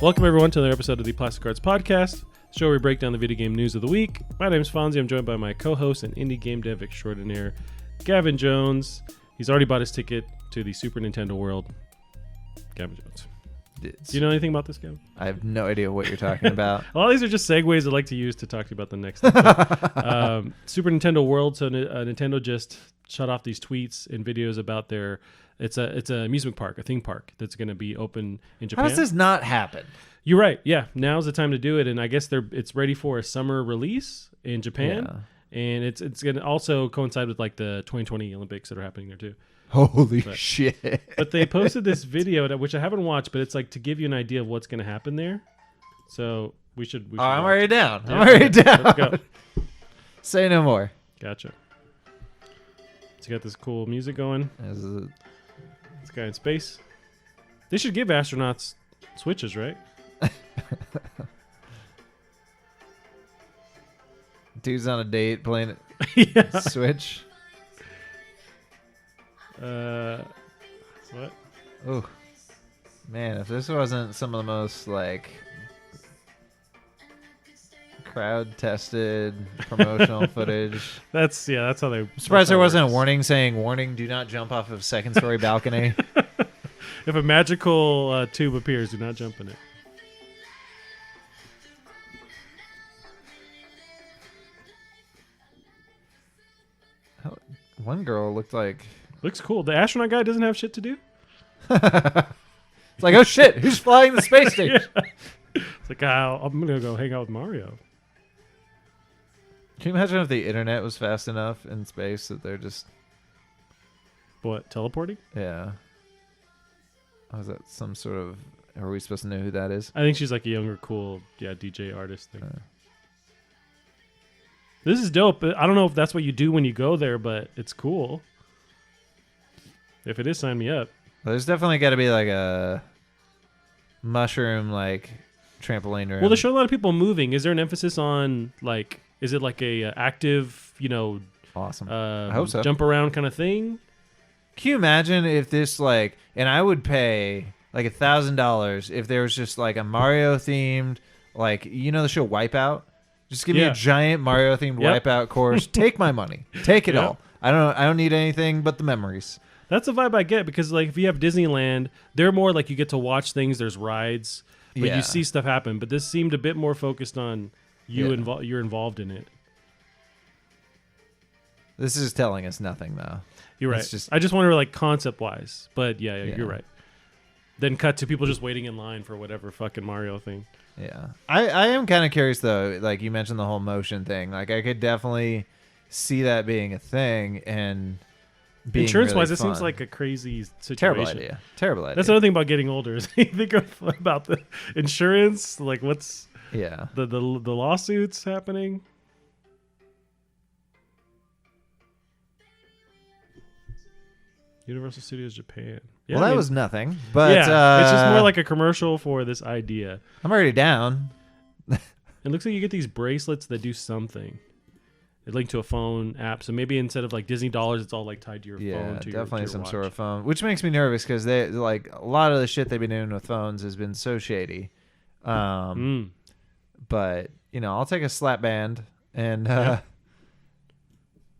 Welcome everyone to another episode of the Plastic Arts Podcast, the show where we break down the video game news of the week. My name is Fonzie. I'm joined by my co-host and indie game dev extraordinaire, Gavin Jones. He's already bought his ticket to the Super Nintendo World. Gavin Jones. Do you know anything about this, Gavin? I have no idea what you're talking about. A lot of these are just segues I like to use to talk to you about the next thing. Super Nintendo World. So Nintendo just shut off these tweets and videos about their... It's an amusement park, a theme park that's going to be open in Japan. How does this not happen? You're right. Yeah, now's the time to do it, and I guess it's ready for a summer release in Japan, and it's going to also coincide with like the 2020 Olympics that are happening there too. Holy shit! But they posted this video which I haven't watched, but it's like to give you an idea of what's going to happen there. So we should. I'm already down. Yeah, I'm already down. Let's go. Say no more. Gotcha. So you got this cool music going. This guy in space. They should give astronauts Switches, right? Dude's on a date playing it. Switch. What? Oh, man! If this wasn't some of the most like crowd-tested promotional footage, That's how they. I'm surprised there wasn't a warning saying, "Warning: Do not jump off of second-story balcony." If a magical tube appears, do not jump in it. One girl looked like. Looks cool. The astronaut guy doesn't have shit to do. It's like, oh shit, who's flying the space station? It's like, I'm gonna go hang out with Mario. Can you imagine if the internet was fast enough in space that they're just What, teleporting? Oh, is that some sort of? Are we supposed to know who that is? I think she's like a younger, cool, DJ artist thing. This is dope. I don't know if that's what you do when you go there, but it's cool. If it is, sign me up. Well, there's definitely got to be like a mushroom like trampoline room. Well, they show a lot of people moving. Is there an emphasis on like? Is it like a active, awesome? I hope so. Jump around kind of thing? Can you imagine if this like? And I would pay like $1,000 if there was just like a Mario themed, like the show Wipeout. Just give me a giant Mario themed Wipeout course. Take my money. Take it all. I don't need anything but the memories. That's the vibe I get because like if you have Disneyland, they're more like you get to watch things. There's rides, but you see stuff happen. But this seemed a bit more focused on you're involved in it. This is telling us nothing though. You're right. I just wonder like concept wise, but yeah, you're right. Then cut to people just waiting in line for whatever fucking Mario thing. Yeah, I am kind of curious though. Like you mentioned the whole motion thing. Like I could definitely see that being a thing and being insurance really wise, fun. it seems like a crazy situation. Terrible idea. That's another thing about getting older is you think about the insurance, like what's the lawsuits happening. Universal Studios Japan. Yeah, well, that was nothing. But it's just more like a commercial for this idea. I'm already down. It looks like you get these bracelets that do something. They link to a phone app, so maybe instead of like Disney dollars, it's all like tied to your phone. Yeah, definitely some watch. sort of phone, which makes me nervous because they like a lot of the shit they've been doing with phones has been so shady. But I'll take a slap band and.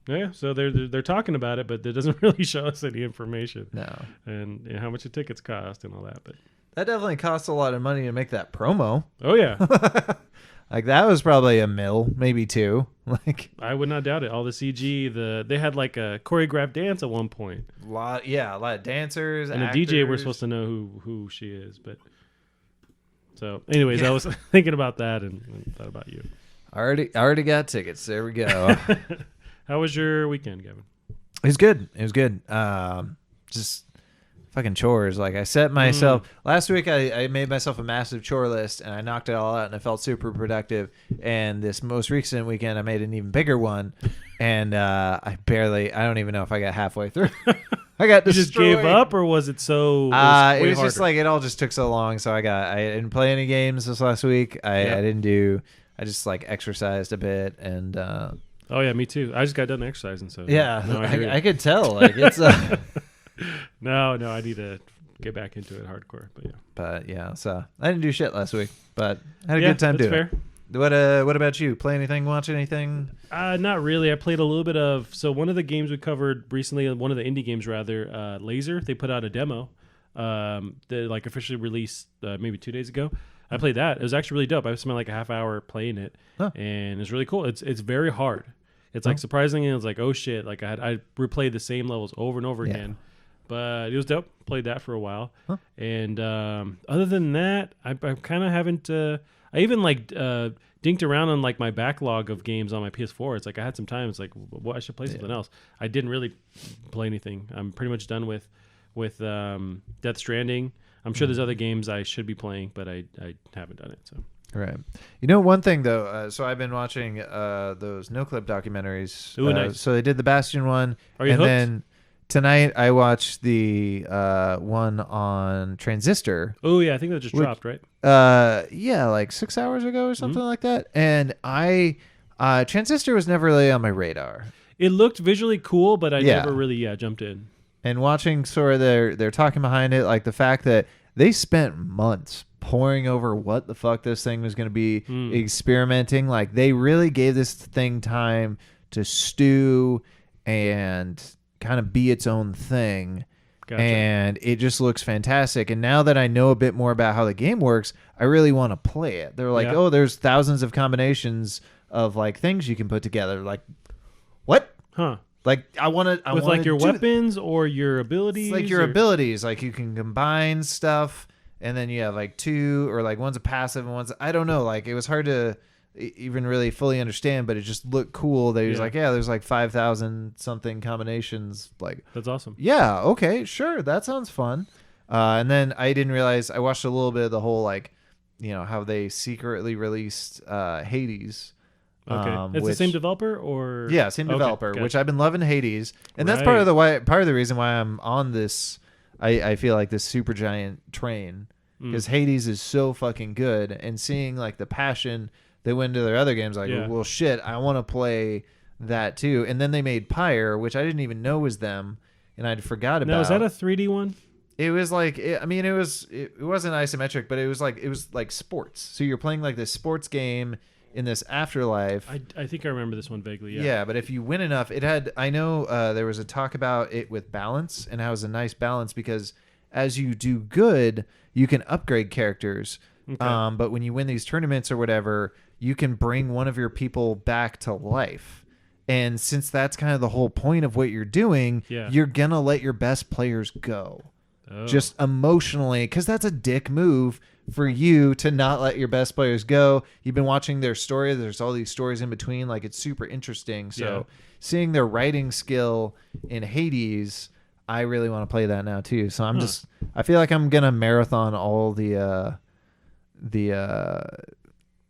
Yeah, so they're talking about it, but it doesn't really show us any information. No, and how much the tickets cost and all that. But that definitely costs a lot of money to make that promo. Oh yeah, like that was probably $1 million, maybe $2 million. Like I would not doubt it. All the CG, they had like a choreographed dance at one point. A lot of dancers and actors. the DJ. We're supposed to know who she is, but so anyways, I was thinking about that and thought about you. Already got tickets. There we go. How was your weekend, Gavin? It was good. Just fucking chores. Like I set myself last week. I made myself a massive chore list and I knocked it all out and I felt super productive. And this most recent weekend, I made an even bigger one. And I don't even know if I got halfway through. I got destroyed. You just gave up, or was it so? It was just like it all just took so long. So I didn't play any games this last week. I just like exercised a bit and. Oh yeah, me too. I just got done exercising, so yeah, I could tell. Like it's no, I need to get back into it hardcore. But yeah. But yeah, so I didn't do shit last week, but I had a Yeah, good time that's doing fair. it. What about you? Play anything? Watch anything? Not really. I played a little bit of. So one of the games we covered recently, one of the indie games rather, Laser. They put out a demo. They like officially released maybe 2 days ago. I played that. It was actually really dope. I spent like a half hour playing it, and it's really cool. It's very hard. It's like surprisingly, it was like, oh shit! Like I replayed the same levels over and over again, but it was dope. Played that for a while, and other than that, I kind of haven't. I even like dinked around on like my backlog of games on my PS4. It's like I had some time. It's like, well, I should play something else. I didn't really play anything. I'm pretty much done with Death Stranding. I'm sure there's other games I should be playing, but I haven't done it. So Right. You know, one thing though. So I've been watching those no clip documentaries. Ooh, nice. So they did the Bastion one, Are you and hooked? then tonight I watched the one on Transistor. Oh yeah, I think that just dropped, right? Yeah, like 6 hours ago or something like that. And Transistor was never really on my radar. It looked visually cool, but I Yeah. never really jumped in. And watching sort of their talking behind it, like the fact that they spent months poring over what the fuck this thing was going to be, experimenting. Like they really gave this thing time to stew and kind of be its own thing. Gotcha. And it just looks fantastic. And now that I know a bit more about how the game works, I really want to play it. They're like, oh, there's thousands of combinations of like things you can put together. Like, what? Huh. Like I want to With like your weapons or your abilities? It's like your abilities. Like you can combine stuff, and then you have like two, or like one's a passive and one's, I don't know. Like it was hard to even really fully understand, but it just looked cool. That he was like, yeah, there's like 5,000 something combinations. Like that's awesome. Yeah. Okay. Sure. That sounds fun. And then I didn't realize, I watched a little bit of the whole, like, you know, how they secretly released Hades. Okay, it's the same developer, or same developer, gotcha. which I've been loving Hades, and that's part of the reason why I'm on this. I feel like this Supergiant train, because Hades is so fucking good, and seeing like the passion that went into their other games, like well shit, I want to play that too. And then they made Pyre, which I didn't even know was them, and I'd forgot about. Now, is that a 3D one? It was like, it wasn't isometric, but it was like sports. So you're playing like this sports game in this afterlife. I think I remember this one vaguely. Yeah, but if you win enough, it had. I know there was a talk about it with balance, and how it was a nice balance because as you do good, you can upgrade characters. Okay. But when you win these tournaments or whatever, you can bring one of your people back to life. And since that's kind of the whole point of what you're doing, you're gonna let your best players go. Just emotionally, because that's a dick move for you to not let your best players go. You've been watching their story. There's all these stories in between. Like, it's super interesting. So seeing their writing skill in Hades, I really want to play that now too. So I feel like I'm going to marathon all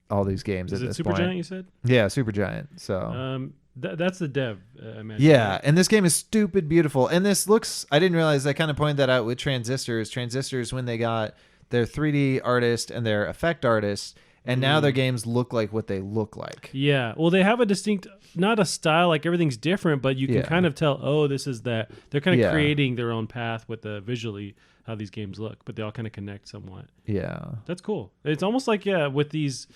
all these games at this point. Is it Supergiant you said? Yeah, Supergiant. So that's the dev, I imagine. Yeah, and this game is stupid beautiful. And this looks, I didn't realize, I kind of pointed that out with Transistors. Transistors, when they got their 3D artist and their effect artists, and now their games look like what they look like. Yeah, well, they have a distinct, not a style, like everything's different, but you can kind of tell, oh, this is that. They're kind of creating their own path with the visually how these games look, but they all kind of connect somewhat. Yeah. That's cool. It's almost like, with these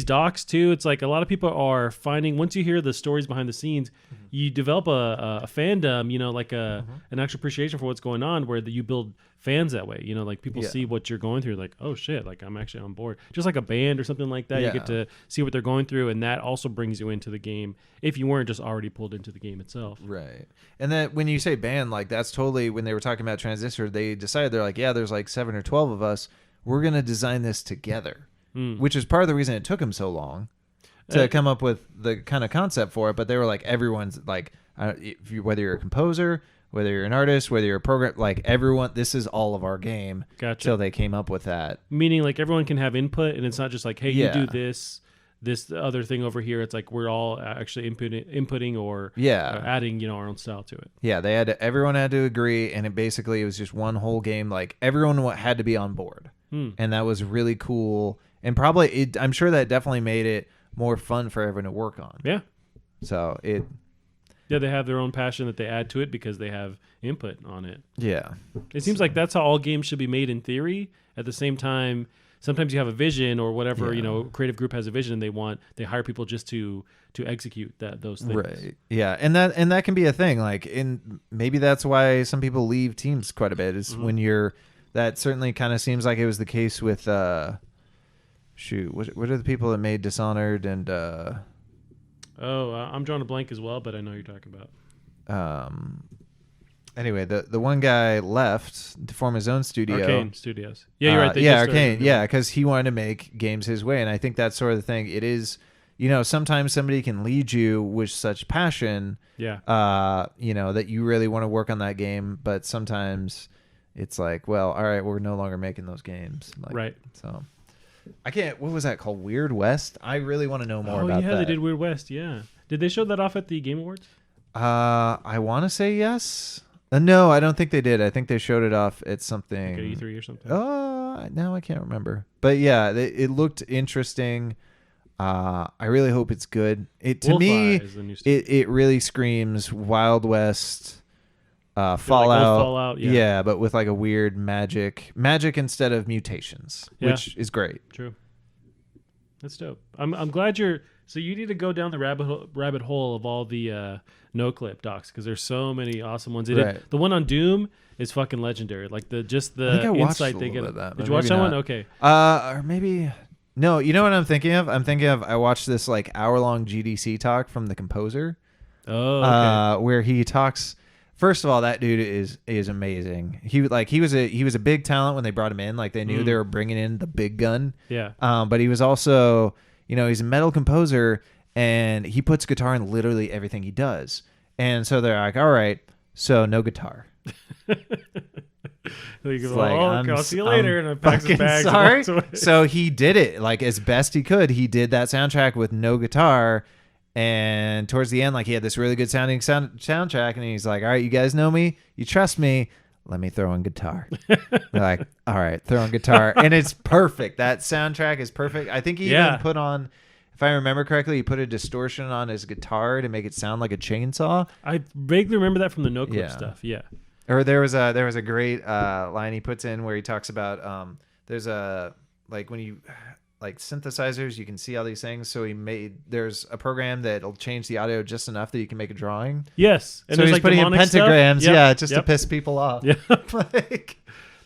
docs too, it's like a lot of people are finding, once you hear the stories behind the scenes, you develop a fandom, you know, like an actual appreciation for what's going on, where you build fans that way, you know, like people see what you're going through, like, oh shit, like I'm actually on board. Just like a band or something like that, you get to see what they're going through, and that also brings you into the game if you weren't just already pulled into the game itself. Right. And then when you say band, like that's totally, when they were talking about Transistor, they decided, they're like, yeah, there's like 7 or 12 of us, we're going to design this together. Which is part of the reason it took them so long to come up with the kind of concept for it. But they were like, everyone's like, whether you're a composer, whether you're an artist, whether you're a program, like everyone, this is all of our game. Gotcha. So they came up with that. Meaning like everyone can have input, and it's not just like, hey, you do this other thing over here. It's like we're all actually inputting or adding, you know, our own style to it. Yeah, everyone had to agree, and it was just one whole game. Like everyone had to be on board, and that was really cool. And probably, I'm sure that definitely made it more fun for everyone to work on. Yeah. So Yeah, they have their own passion that they add to it because they have input on it. Yeah. It seems like that's how all games should be made in theory. At the same time, sometimes you have a vision or whatever, creative group has a vision and they hire people just to execute those things. Right. Yeah. And that can be a thing. Like maybe that's why some people leave teams quite a bit is when that certainly kind of seems like it was the case with, what are the people that made Dishonored and, I'm drawing a blank as well, but I know you're talking about. Anyway, the one guy left to form his own studio. Arcane Studios. Yeah, you're right. Arcane. Yeah, because he wanted to make games his way. And I think that's sort of the thing. It is, sometimes somebody can lead you with such passion, that you really want to work on that game. But sometimes it's like, well, all right, we're no longer making those games. Right. So I can't, what was that called? Weird West? I really want to know more about that. Oh, yeah, they did Weird West, yeah. Did they show that off at the Game Awards? I want to say yes. No, I don't think they did. I think they showed it off at something. Like E3 or something? Now I can't remember. But yeah, it looked interesting. I really hope it's good. To me, it really screams Wild West, Fallout. Yeah, but with like a weird magic instead of mutations, which is great. True. That's dope. I'm glad so you need to go down the rabbit hole of all the no-clip docs because there's so many awesome ones. The one on Doom is fucking legendary. Like the insight they get. Did you watch that one? Okay. Or maybe no. You know what I'm thinking of? I watched this like hour-long GDC talk from the composer. Oh. Okay. Where he talks. First of all, that dude is amazing. He was a big talent when they brought him in. Like they knew they were bringing in the big gun. Yeah. But he was also, he's a metal composer and he puts guitar in literally everything he does. And so they're like, all right, so no guitar. I'll see you later. And packs his bags. Sorry. So he did it like as best he could. He did that soundtrack with no guitar. And towards the end, like he had this really good sounding soundtrack, and he's like, "All right, you guys know me, you trust me. Let me throw in guitar." They're like, "All right, throw in guitar," and it's perfect. That soundtrack is perfect. I think he even put on, if I remember correctly, he put a distortion on his guitar to make it sound like a chainsaw. I vaguely remember that from the no clip stuff. Yeah. Or there was a great line he puts in where he talks about there's a like when you. Like synthesizers, you can see all these things. So there's a program that'll change the audio just enough that you can make a drawing. Yes. And so he's putting in pentagrams, just to piss people off. Yeah.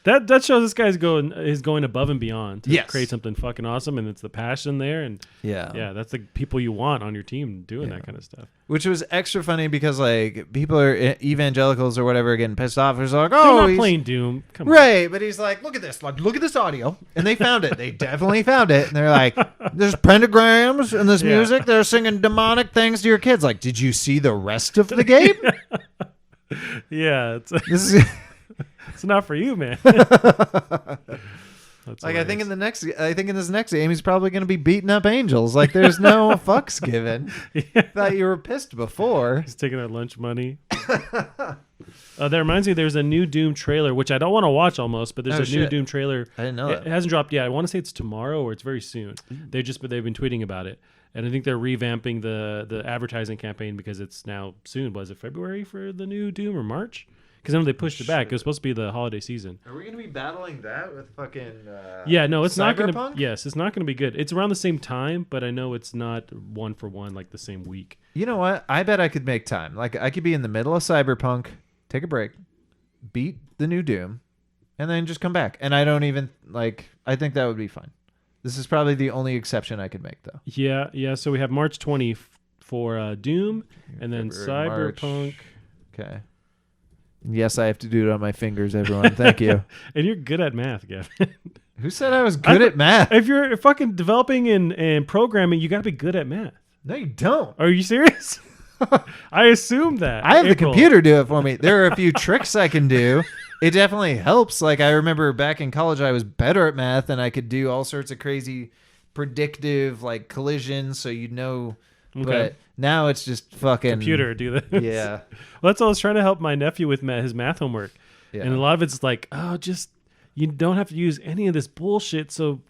That shows this guy's going above and beyond to create something fucking awesome, and it's the passion there, and that's the people you want on your team doing that kind of stuff. Which was extra funny because like people are evangelicals or whatever are getting pissed off. They're like, they're not playing Doom, come on. Right? But he's like, look at this audio, and they found it. They definitely found it, and they're like, there's pentagrams in this music. They're singing demonic things to your kids. Like, did you see the rest of the game? Yeah, it's not for you, man. Like I think in this next game he's probably going to be beating up angels. Like there's no fucks given. Thought you were pissed before. He's taking our lunch money. That reminds me, there's a new Doom trailer, which I don't want to watch almost, but there's new Doom trailer. I didn't know that. It hasn't dropped yet. I want to say it's tomorrow or it's very soon. They've been tweeting about it, and I think they're revamping the advertising campaign because it's now soon. Was it February for the new Doom or March? Because I know they pushed it back. It was supposed to be the holiday season. Are we going to be battling that with fucking no, it's not going to. Yes, it's not going to be good. It's around the same time, but I know it's not one for one like the same week. You know what? I bet I could make time. Like I could be in the middle of Cyberpunk, take a break, beat the new Doom, and then just come back. And I don't even I think that would be fine. This is probably the only exception I could make, though. Yeah. So we have March 20 for Doom, and then February, Cyberpunk. March. Okay. Yes, I have to do it on my fingers, everyone. Thank you. And you're good at math, Gavin. Who said I was good at math? If you're fucking developing and programming, you got to be good at math. No, you don't. Are you serious? I assume that. I have the computer do it for me. There are a few tricks I can do. It definitely helps. Like I remember back in college, I was better at math and I could do all sorts of crazy predictive collisions. So you'd know. Okay. But now it's just fucking computer do this. Yeah. Well, that's all I was trying to help my nephew with his math homework. Yeah. And a lot of it's like, you don't have to use any of this bullshit. So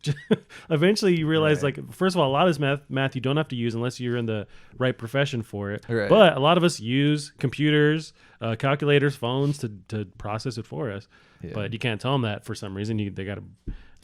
eventually you realize, Right. like, first of all, a lot of this math you don't have to use unless you're in the right profession for it. Right. But a lot of us use computers, calculators, phones to process it for us. Yeah. But you can't tell them that for some reason. They got to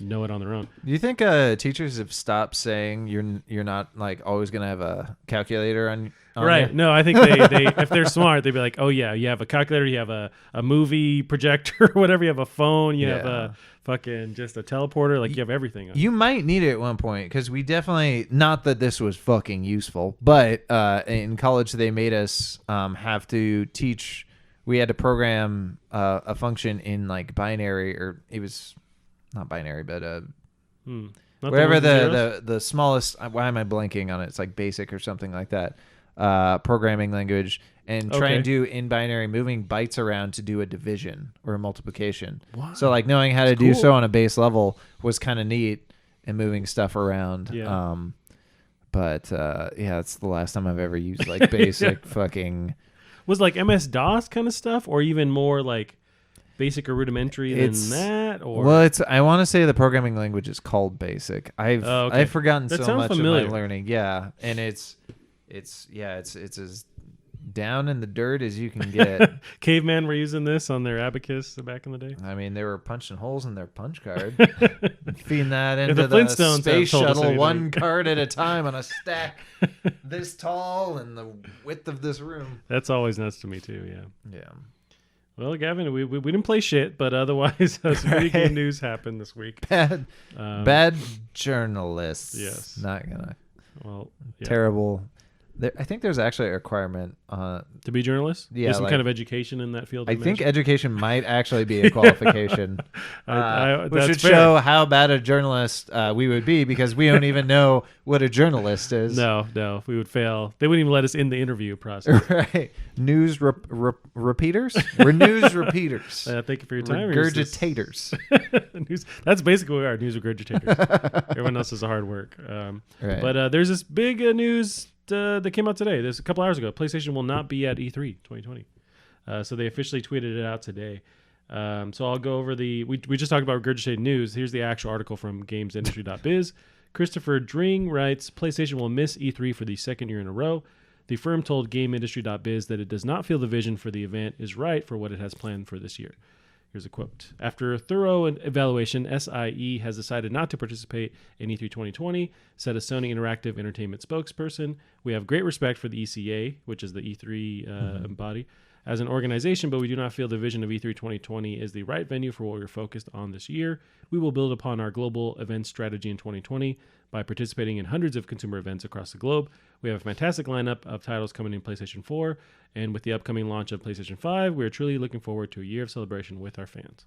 know it on their own. Do you think teachers have stopped saying you're not like always gonna have a calculator on Right. you? No, I think they if they're smart, they'd be like, oh yeah, you have a calculator, you have a movie projector, whatever, you have a phone, you have a fucking just a teleporter, like you have everything. You might need it at one point because we definitely, not that this was fucking useful, but in college they made us have to teach. We had to program a function in like binary, or it was not binary, but whatever the smallest. Why am I blanking on it? It's like BASIC or something like that. Programming language, and try and do in binary, moving bytes around to do a division or a multiplication. Wow. So like knowing how to do cool. so on a base level was kind of neat, and moving stuff around. Yeah. But yeah, it's the last time I've ever used like basic fucking. Was like MS-DOS kind of stuff, or even more like basic or rudimentary than that? Or well, I want to say the programming language is called BASIC. I've forgotten that so much familiar. of my learning. Yeah, and it's as down in the dirt as you can get. Cavemen were using this on their abacus back in the day. I mean, they were punching holes in their punch card, feeding that If into the the Flintstones space have told us shuttle anything. one card at a time on a stack this tall and the width of this room. That's always nuts to me too. Yeah. Yeah. Well, Gavin, we didn't play shit, but otherwise, some pretty good news happened this week. Bad journalists. Yes. Not gonna. Well, yeah. Terrible. I think there's actually a requirement to be journalists. Yeah, There's some like- kind of education in that field. I think education might actually be a qualification, which that's would fair. show how bad a journalist we would be, because we don't even know what a journalist is. No, we would fail. They wouldn't even let us in the interview process. Right. News repeaters? We're news repeaters. Thank you for your time. Regurgitators. News, that's basically what we are, news regurgitators. Everyone else does the hard work. Right. But there's this big news that came out today. There's a couple hours ago. PlayStation will not be at E3 2020. So they officially tweeted it out today. So I'll go over we just talked about regurgitated news. Here's the actual article from gamesindustry.biz. Christopher Dring writes, PlayStation will miss E3 for the second year in a row. The firm told GameIndustry.biz that it does not feel the vision for the event is right for what it has planned for this year. Here's a quote. After a thorough evaluation, SIE has decided not to participate in E3 2020, said a Sony Interactive Entertainment spokesperson. We have great respect for the ECA, which is the E3 body, as an organization, but we do not feel the vision of E3 2020 is the right venue for what we're focused on this year. We will build upon our global event strategy in 2020 by participating in hundreds of consumer events across the globe. We have a fantastic lineup of titles coming in PlayStation 4, and with the upcoming launch of PlayStation 5, we are truly looking forward to a year of celebration with our fans.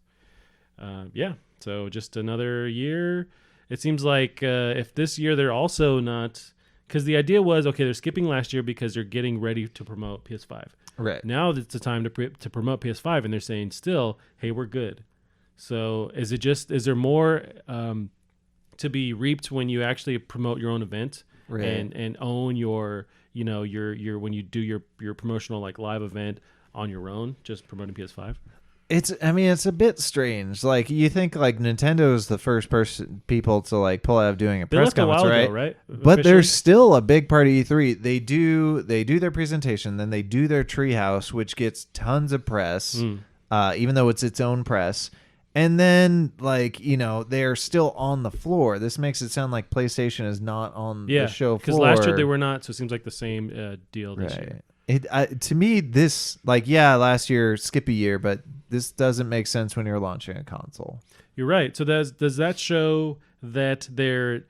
So just another year. It seems like if this year they're also not... Because the idea was, okay, they're skipping last year because they're getting ready to promote PS5. Right. Now it's the time to promote PS5, and they're saying still, hey, we're good. So is there more to be reaped when you actually promote your own event and own your when you do your promotional like live event on your own, just promoting PS5? It's a bit strange. Like, you think like Nintendo is the first people to like pull out of doing a They press left a while conference, ago, right? But they're Officially? still a big part of E3. They do their presentation, then they do their treehouse, which gets tons of press, even though it's its own press. And then, like, they're still on the floor. This makes it sound like PlayStation is not on the show floor. Because last year they were not, so it seems like the same deal this year. To me, this, like, last year, skip a year, but this doesn't make sense when you're launching a console. You're right. So does that show that the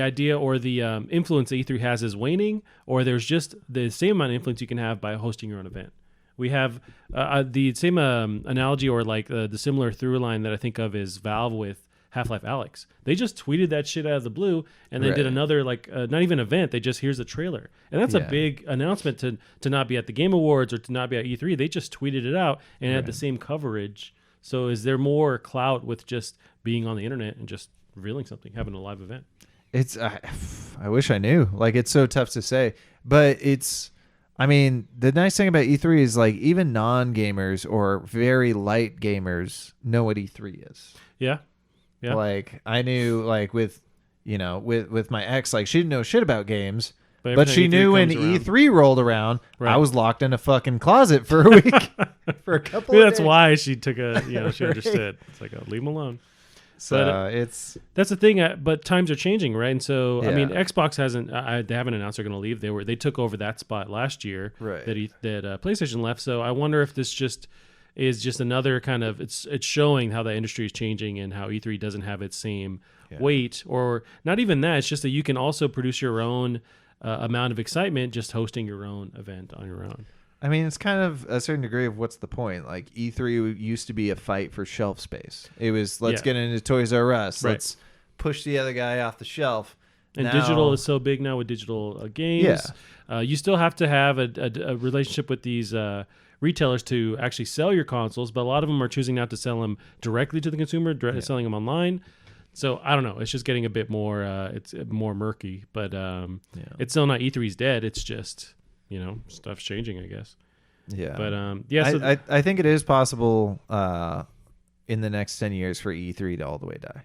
idea or the influence that E3 has is waning, or there's just the same amount of influence you can have by hosting your own event? We have the same analogy, or like the similar through line that I think of is Valve with Half-Life Alyx. They just tweeted that shit out of the blue and then did another, like, not even event. They just, here's a trailer. And that's a big announcement to not be at the Game Awards or to not be at E3. They just tweeted it out and had the same coverage. So is there more clout with just being on the internet and just revealing something, having a live event? It's I wish I knew. Like, it's so tough to say. But it's... I mean, the nice thing about E3 is like even non-gamers or very light gamers know what E3 is. Yeah. Yeah. Like I knew like with my ex, like she didn't know shit about games, every but time she E3 knew when comes around- E3 rolled around, Right. I was locked in a fucking closet for a week for a couple Maybe of that's days. why she took a, she Right. understood. It's like, leave him alone. So But, it's That's the thing, but times are changing, right? And so, I mean, Yeah. Xbox hasn't. They haven't announced they're going to leave. They took over that spot last year. Right. That PlayStation left. So I wonder if this is just another kind of it's showing how the industry is changing and how E3 doesn't have its same weight, or not even that. It's just that you can also produce your own amount of excitement just hosting your own event on your own. I mean, it's kind of a certain degree of what's the point. Like E3 used to be a fight for shelf space. It was let's get into Toys R Us. Right. Let's push the other guy off the shelf. And Now- digital is so big now with digital games. Yeah. You still have to have a relationship with these retailers to actually sell your consoles, but a lot of them are choosing not to sell them directly to the consumer, selling them online. So I don't know. It's just getting a bit more. It's more murky, but it's still not E3's dead. It's just stuff's changing, I guess. Yeah. But So I think it is possible in the next 10 years for E3 to all the way die.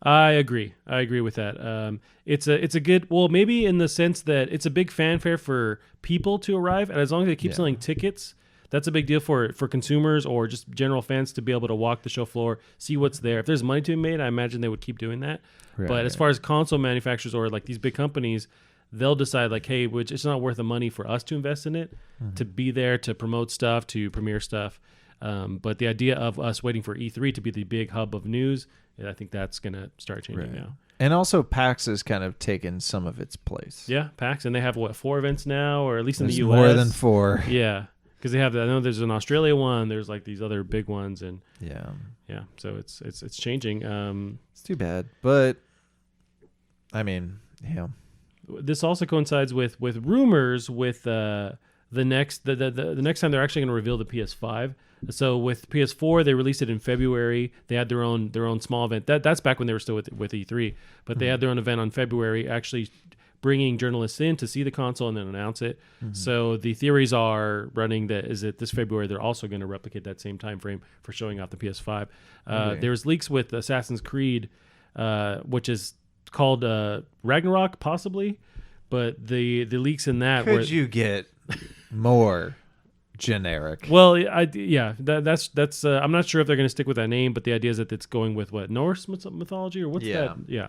I agree with that. It's a good, well, maybe in the sense that it's a big fanfare for people to arrive, and as long as they keep selling tickets, that's a big deal for consumers or just general fans to be able to walk the show floor, see what's there. If there's money to be made, I imagine they would keep doing that. Right. But as far as console manufacturers or like these big companies, they'll decide like, hey, it's not worth the money for us to invest in it, to be there, to promote stuff, to premiere stuff. But the idea of us waiting for E3 to be the big hub of news, I think that's going to start changing now. And also PAX has kind of taken some of its place. Yeah, PAX, and they have 4 events now, or at least in There's the US. more than 4. Yeah, because they have. I know there's an Australia one. There's like these other big ones, and yeah. So it's changing. It's too bad, but I mean, yeah. This also coincides with rumors with the next time they're actually going to reveal the PS5. So with PS4, they released it in February. They had their own small event. That's back when they were still with E3, but they had their own event on February, actually bringing journalists in to see the console and then announce it. So the theories are running that this February they're also going to replicate that same time frame for showing off the PS5. There's leaks with Assassin's Creed, which is called Ragnarok, possibly, but the leaks in that Could you get more generic? Well, that's I'm not sure if they're going to stick with that name, but the idea is that it's going with what, Norse mythology or what's that? Yeah.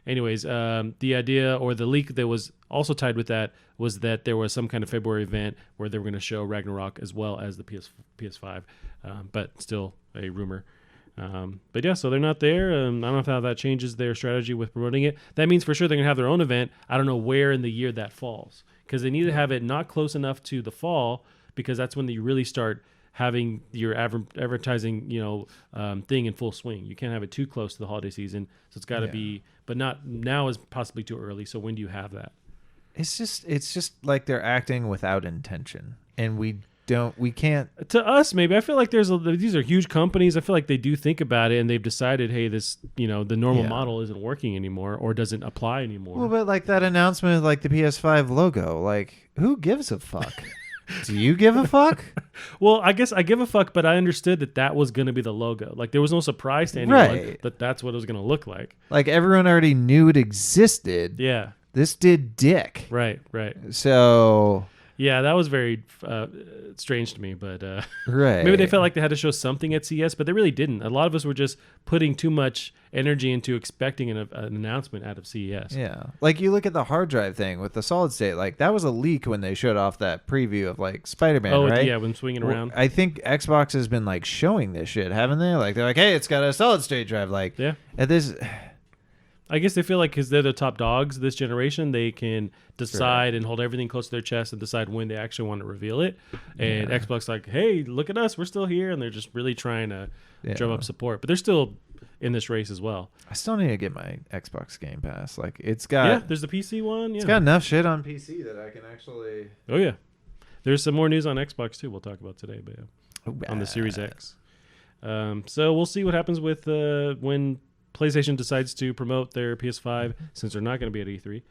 Anyways, the idea or the leak that was also tied with that was that there was some kind of February event where they were going to show Ragnarok as well as the PS5, but still a rumor. But yeah, so they're not there. I don't know how that changes their strategy with promoting it. That means for sure they're going to have their own event. I don't know where in the year that falls, because they need to have it not close enough to the fall, because that's when you really start having your advertising, thing in full swing. You can't have it too close to the holiday season, so it's got to be, but not now is possibly too early. So when do you have that? It's just like they're acting without intention, and we can't. To us, maybe I feel like these are huge companies. I feel like they do think about it, and they've decided, hey, this the normal model isn't working anymore or doesn't apply anymore. Well, but like that announcement, like the PS5 logo, like who gives a fuck? Do you give a fuck? Well, I guess I give a fuck, but I understood that was going to be the logo. Like there was no surprise to anyone Right. that that's what it was going to look like. Like everyone already knew it existed. Yeah. This did dick. Right. So Yeah, that was very strange to me, but right. maybe they felt like they had to show something at CES, but they really didn't. A lot of us were just putting too much energy into expecting an announcement out of CES. Yeah. Like you look at the hard drive thing with the solid state, like that was a leak when they showed off that preview of like Spider-Man, right? Yeah, when swinging around. I think Xbox has been like showing this shit, haven't they? Like they're like, hey, it's got a solid state drive. Like, yeah. At this, I guess they feel like because they're the top dogs this generation, they can decide and hold everything close to their chest and decide when they actually want to reveal it. And Xbox like, hey, look at us, we're still here, and they're just really trying to drum up support. But they're still in this race as well. I still need to get my Xbox Game Pass. Like it's got there's the PC one. Yeah. It's got enough shit on PC that I can actually. Oh yeah, there's some more news on Xbox too. We'll talk about today, but on the Series X. So we'll see what happens with when PlayStation decides to promote their PS5, since they're not going to be at E3.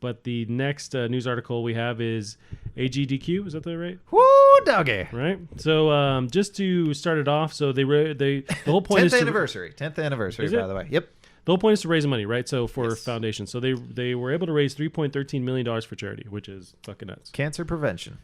But the next news article we have is AGDQ. Is that right? Woo, doggy. Right. So just to start it off, so the whole point is 10th anniversary. 10th anniversary, by the way. Yep. The whole point is to raise money, right? So for foundation. So they were able to raise $3.13 million for charity, which is fucking nuts. Cancer prevention.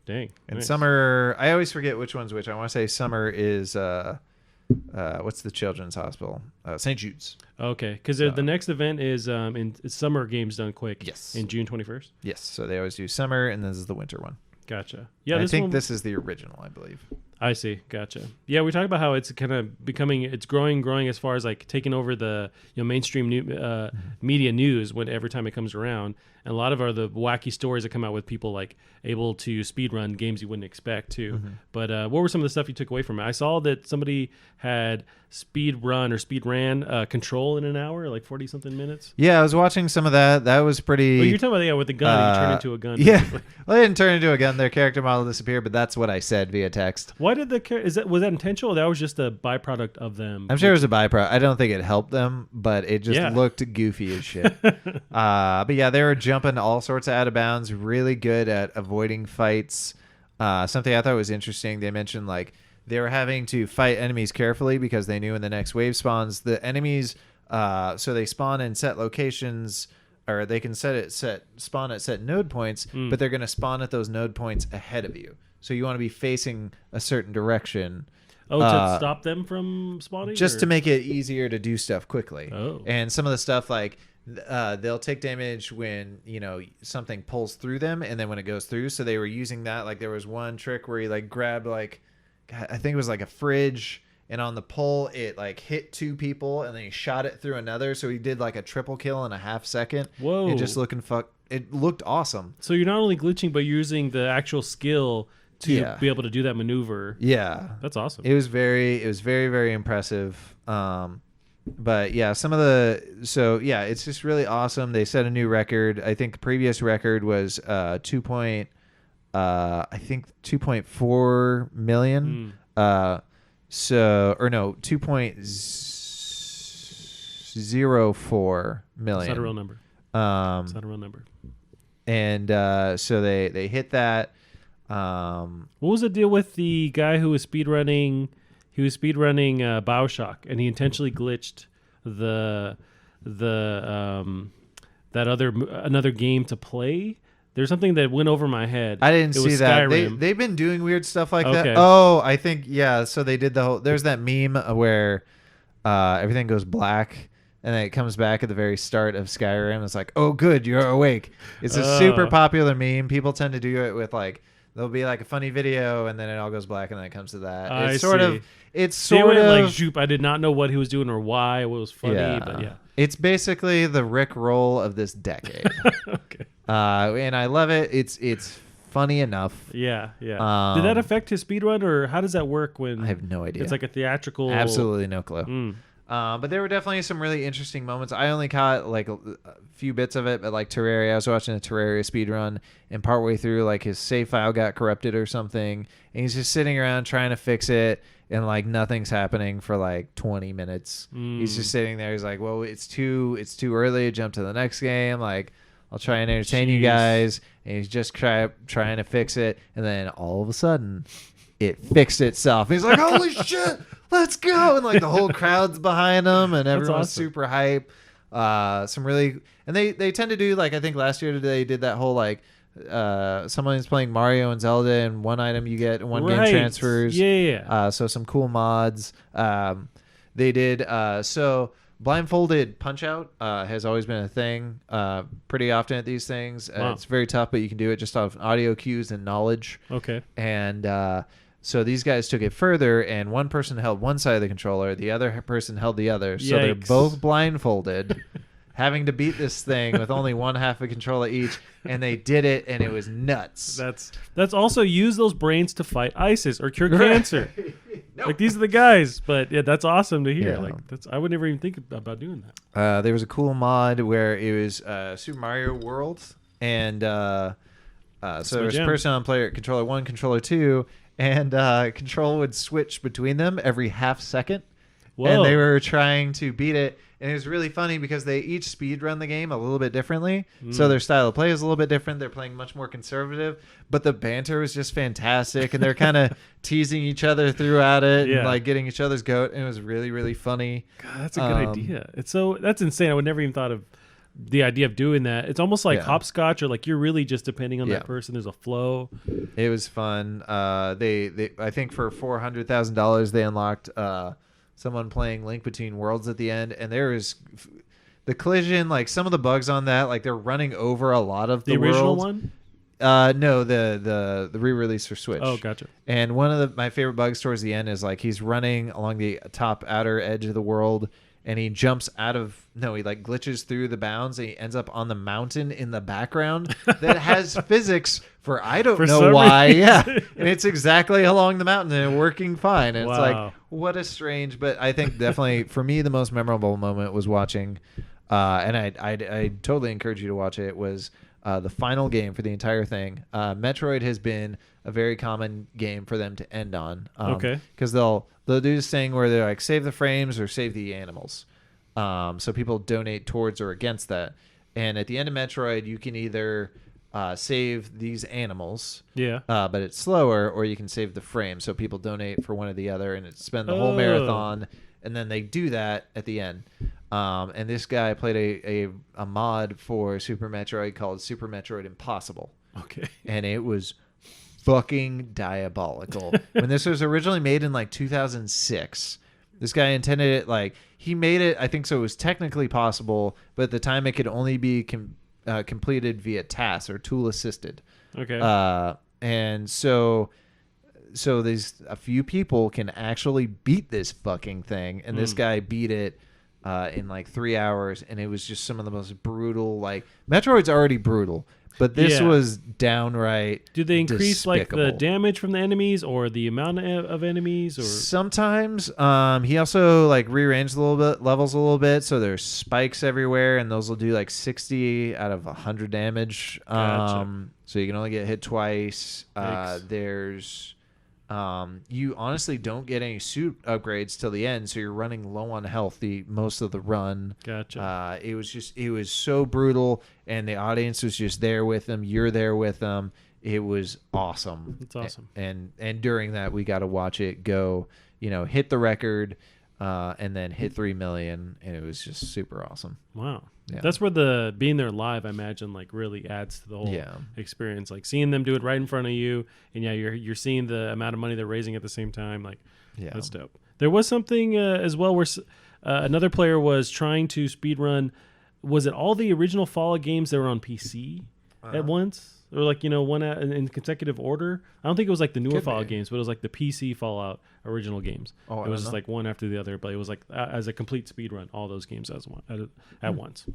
Dang. And nice. Summer, I always forget which one's which. I want to say Summer is, what's the children's hospital? St. Jude's. Okay. Because the next event is it's Summer Games Done Quick. Yes. In June 21st. Yes. So they always do summer, and this is the winter one. Gotcha. Yeah. I think this is the original, I believe. I see. Gotcha. Yeah, we talked about how it's kind of it's growing as far as like taking over the mainstream media news every time it comes around. And a lot of the wacky stories that come out with people like able to speed run games you wouldn't expect too. Mm-hmm. But what were some of the stuff you took away from it? I saw that somebody had speed ran Control in an hour, like 40 something minutes. Yeah, I was watching some of that. That was pretty. Well, you're talking about with the gun, you turn into a gun. Yeah, well, they didn't turn into a gun. Their character model disappeared, but that's what I said via text. Why did was that intentional? Or that was just a byproduct of them. I'm sure it was a byproduct. I don't think it helped them, but it just looked goofy as shit. But yeah, they were jumping all sorts of out of bounds. Really good at avoiding fights. Something I thought was interesting. They mentioned like they were having to fight enemies carefully because they knew in the next wave spawns the enemies. So they spawn in set locations. Or they can spawn at set node points, but they're going to spawn at those node points ahead of you. So you want to be facing a certain direction. Oh, to stop them from spawning? Just to make it easier to do stuff quickly. Oh. And some of the stuff like they'll take damage when, something pulls through them and then when it goes through. So they were using that. Like there was one trick where he like grabbed like, I think it was like a fridge. And on the pull, it like hit two people, and then he shot it through another. So he did like a triple kill in a half second. Whoa! It looked awesome. So you're not only glitching, but you're using the actual skill to be able to do that maneuver. Yeah, that's awesome. It was very, very impressive. But yeah, it's just really awesome. They set a new record. I think the previous record was 2.4 million. 2.04 million. It's not a real number. It's not a real number. And so they hit that. What was the deal with the guy who was speedrunning? He was speedrunning BioShock, and he intentionally glitched another game to play. There's something that went over my head. I didn't see that. They've been doing weird stuff like that. Oh, I think, so they did there's that meme where everything goes black and then it comes back at the very start of Skyrim. It's like, oh, good, you're awake. It's a super popular meme. People tend to do it with like, there'll be like a funny video and then it all goes black and then it comes to that. It's sort of like Zoop. I did not know what he was doing or why. It was funny, but yeah. It's basically the Rick roll of this decade. Okay. And I love it. It's funny enough. Yeah. Did that affect his speedrun, or how does that work when... I have no idea. It's like a theatrical... Absolutely no clue. But there were definitely some really interesting moments. I only caught like a few bits of it, but like Terraria, I was watching a Terraria speedrun, and partway through, like his save file got corrupted or something, and he's just sitting around trying to fix it, and like nothing's happening for like 20 minutes. He's just sitting there. He's like, well, it's too early to jump to the next game. Like, I'll try and entertain you guys. And he's just trying to fix it. And then all of a sudden, it fixed itself. He's like, holy shit, let's go. And like the whole crowd's behind him and everyone's super hype. And they tend to do, like, I think last year they did that whole like, someone's playing Mario and Zelda, and one item you get, one game transfers. Yeah. So some cool mods. They did so blindfolded punch out has always been a thing pretty often at these things. Wow. It's very tough, but you can do it just off audio cues and knowledge. Okay. And so these guys took it further, and one person held one side of the controller, the other person held the other. So they're both blindfolded, having to beat this thing with only one half a controller each, and they did it, and it was nuts. That's also use those brains to fight ISIS or cure cancer. Nope. Like, these are the guys. But yeah, that's awesome to hear. Yeah. Like, I would never even think about doing that. There was a cool mod where it was Super Mario World, and so there was person on player controller 1, controller 2, and control would switch between them every half second. Whoa. and they were trying to beat it. And it was really funny because they each speed run the game a little bit differently. So their style of play is a little bit different. They're playing much more conservative, but the banter was just fantastic. And they're kind of teasing each other throughout it and like getting each other's goat. And it was really, really funny. God, that's a good idea. That's insane. I would never even thought of the idea of doing that. It's almost like hopscotch, or like you're really just depending on that person. There's a flow. It was fun. They I think for $400,000 they unlocked someone playing Link Between Worlds at the end, and there is the collision, like some of the bugs on that, like they're running over a lot of the original world. one. No, the re-release for Switch. Oh, gotcha. And one of my favorite bugs towards the end is like he's running along the top outer edge of the world, and he jumps out of he like glitches through the bounds, and he ends up on the mountain in the background that has physics for I don't know why. Yeah, and it's exactly along the mountain and working fine. And it's like, what a strange. But I think definitely for me the most memorable moment was watching, and I totally encourage you to watch it. Was the final game for the entire thing. Metroid has been a very common game for them to end on. Okay. Because they'll do this thing where they're like, save the frames or save the animals. So people donate towards or against that. And at the end of Metroid, you can either save these animals, but it's slower, or you can save the frame. So people donate for one or the other, and it's spend the whole marathon, and then they do that at the end. And this guy played a mod for Super Metroid called Super Metroid Impossible. Okay. And it was fucking diabolical. When this was originally made in like 2006, this guy intended it like he made it, I think so it was technically possible, but at the time it could only be completed via tasks or tool assisted. Okay. And so there's a few people can actually beat this fucking thing, and this guy beat it in like 3 hours, and it was just some of the most brutal. Like Metroid's already brutal, but this was downright. Do they increase despicable. like the damage from the enemies or the amount of enemies? Or sometimes he also like rearranged levels a little bit, so there's spikes everywhere, and those will do like 60 out of 100 damage. Gotcha. So you can only get hit twice. There's you honestly don't get any suit upgrades till the end, so you're running low on health most of the run. Gotcha. It was so brutal, and the audience was just there with them. You're there with them. It was awesome. It's awesome. And during that, we got to watch it go, hit the record, and then hit 3 million, and it was just super awesome. Wow. Yeah. That's where the being there live, I imagine, like really adds to the whole experience. Like seeing them do it right in front of you, and you're seeing the amount of money they're raising at the same time. Like, that's dope. There was something as well where another player was trying to speedrun. Was it all the original Fallout games that were on PC at once? Or like, one in consecutive order? I don't think it was like the newer Fallout games, but it was like the PC Fallout original games. Oh, it was just like one after the other, but it was like as a complete speed run, all those games at once.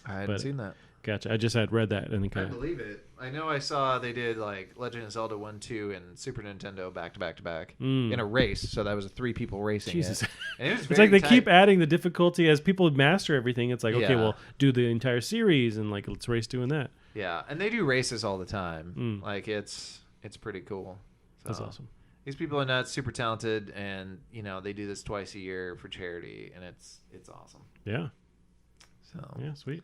I hadn't seen that. Gotcha. I just had read that and then I believe it. I know I saw they did like Legend of Zelda 1, 2, and Super Nintendo back to back to back in a race. So that was 3 people racing. Jesus. And it was it's like they keep adding the difficulty as people master everything. It's like, okay, well, do the entire series and like let's race doing that. Yeah, and they do races all the time. Like it's pretty cool. So, that's awesome. These people are nuts, super talented, and they do this twice a year for charity, and it's awesome. Yeah. So yeah, sweet.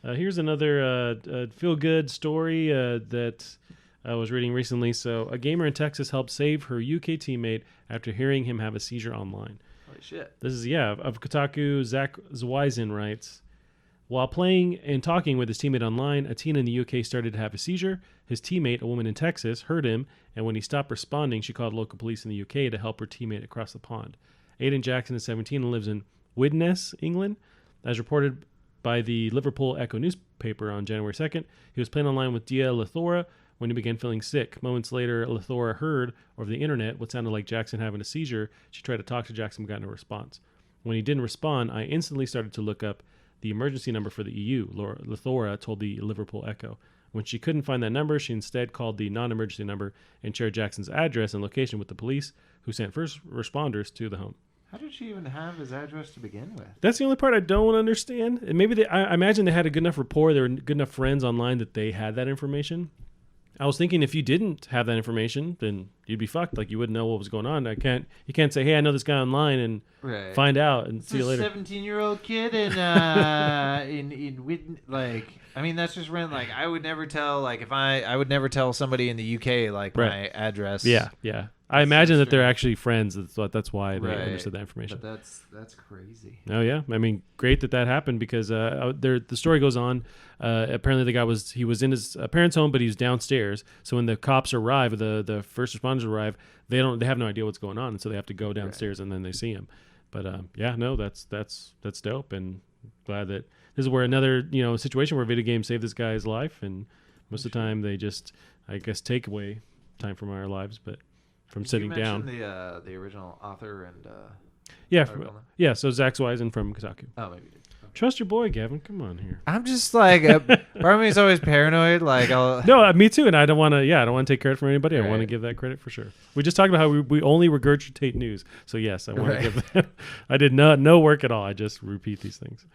Here's another feel-good story that I was reading recently. So a gamer in Texas helped save her UK teammate after hearing him have a seizure online. Holy shit. This is, of Kotaku, Zach Zweisen writes, while playing and talking with his teammate online, a teen in the UK started to have a seizure. His teammate, a woman in Texas, heard him, and when he stopped responding, she called local police in the UK to help her teammate across the pond. Aiden Jackson is 17 and lives in Widnes, England. As reported by the Liverpool Echo newspaper on January 2nd, he was playing online with Dia Lithora when he began feeling sick. Moments later, Lithora heard over the internet what sounded like Jackson having a seizure. She tried to talk to Jackson but got no response. When he didn't respond, I instantly started to look up the emergency number for the EU, Lithora told the Liverpool Echo. When she couldn't find that number, she instead called the non-emergency number and shared Jackson's address and location with the police, who sent first responders to the home. How did she even have his address to begin with? That's the only part I don't understand. And maybe I imagine they had a good enough rapport, they were good enough friends online that they had that information. I was thinking if you didn't have that information, then you'd be fucked. Like you wouldn't know what was going on. You can't say, hey, I know this guy online and find out and see you later. 17-year-old kid in I mean, that's just random. Like I would never tell, like if I would never tell somebody in the UK like my address. Yeah. I imagine that they're actually friends. That's why they understood that information. But that's crazy. Oh yeah, I mean, great that happened because the story goes on. Apparently, the guy was in his parents' home, but he was downstairs. So when the cops arrive, the first responders arrive, they have no idea what's going on, and so they have to go downstairs and then they see him. But that's dope, and glad that this is where another situation where video games saved this guy's life, and most of the time they just take away time from our lives, but. From sitting down. The original author and so Zach Swisen from Kotaku. Oh, maybe you did. Okay. Trust your boy, Gavin. Come on here. I'm just like part of me is always paranoid. Like no, me too. And I don't want to take credit from anybody. Right. I want to give that credit for sure. We just talked about how we only regurgitate news. So yes, I want to give that. I did no work at all. I just repeat these things.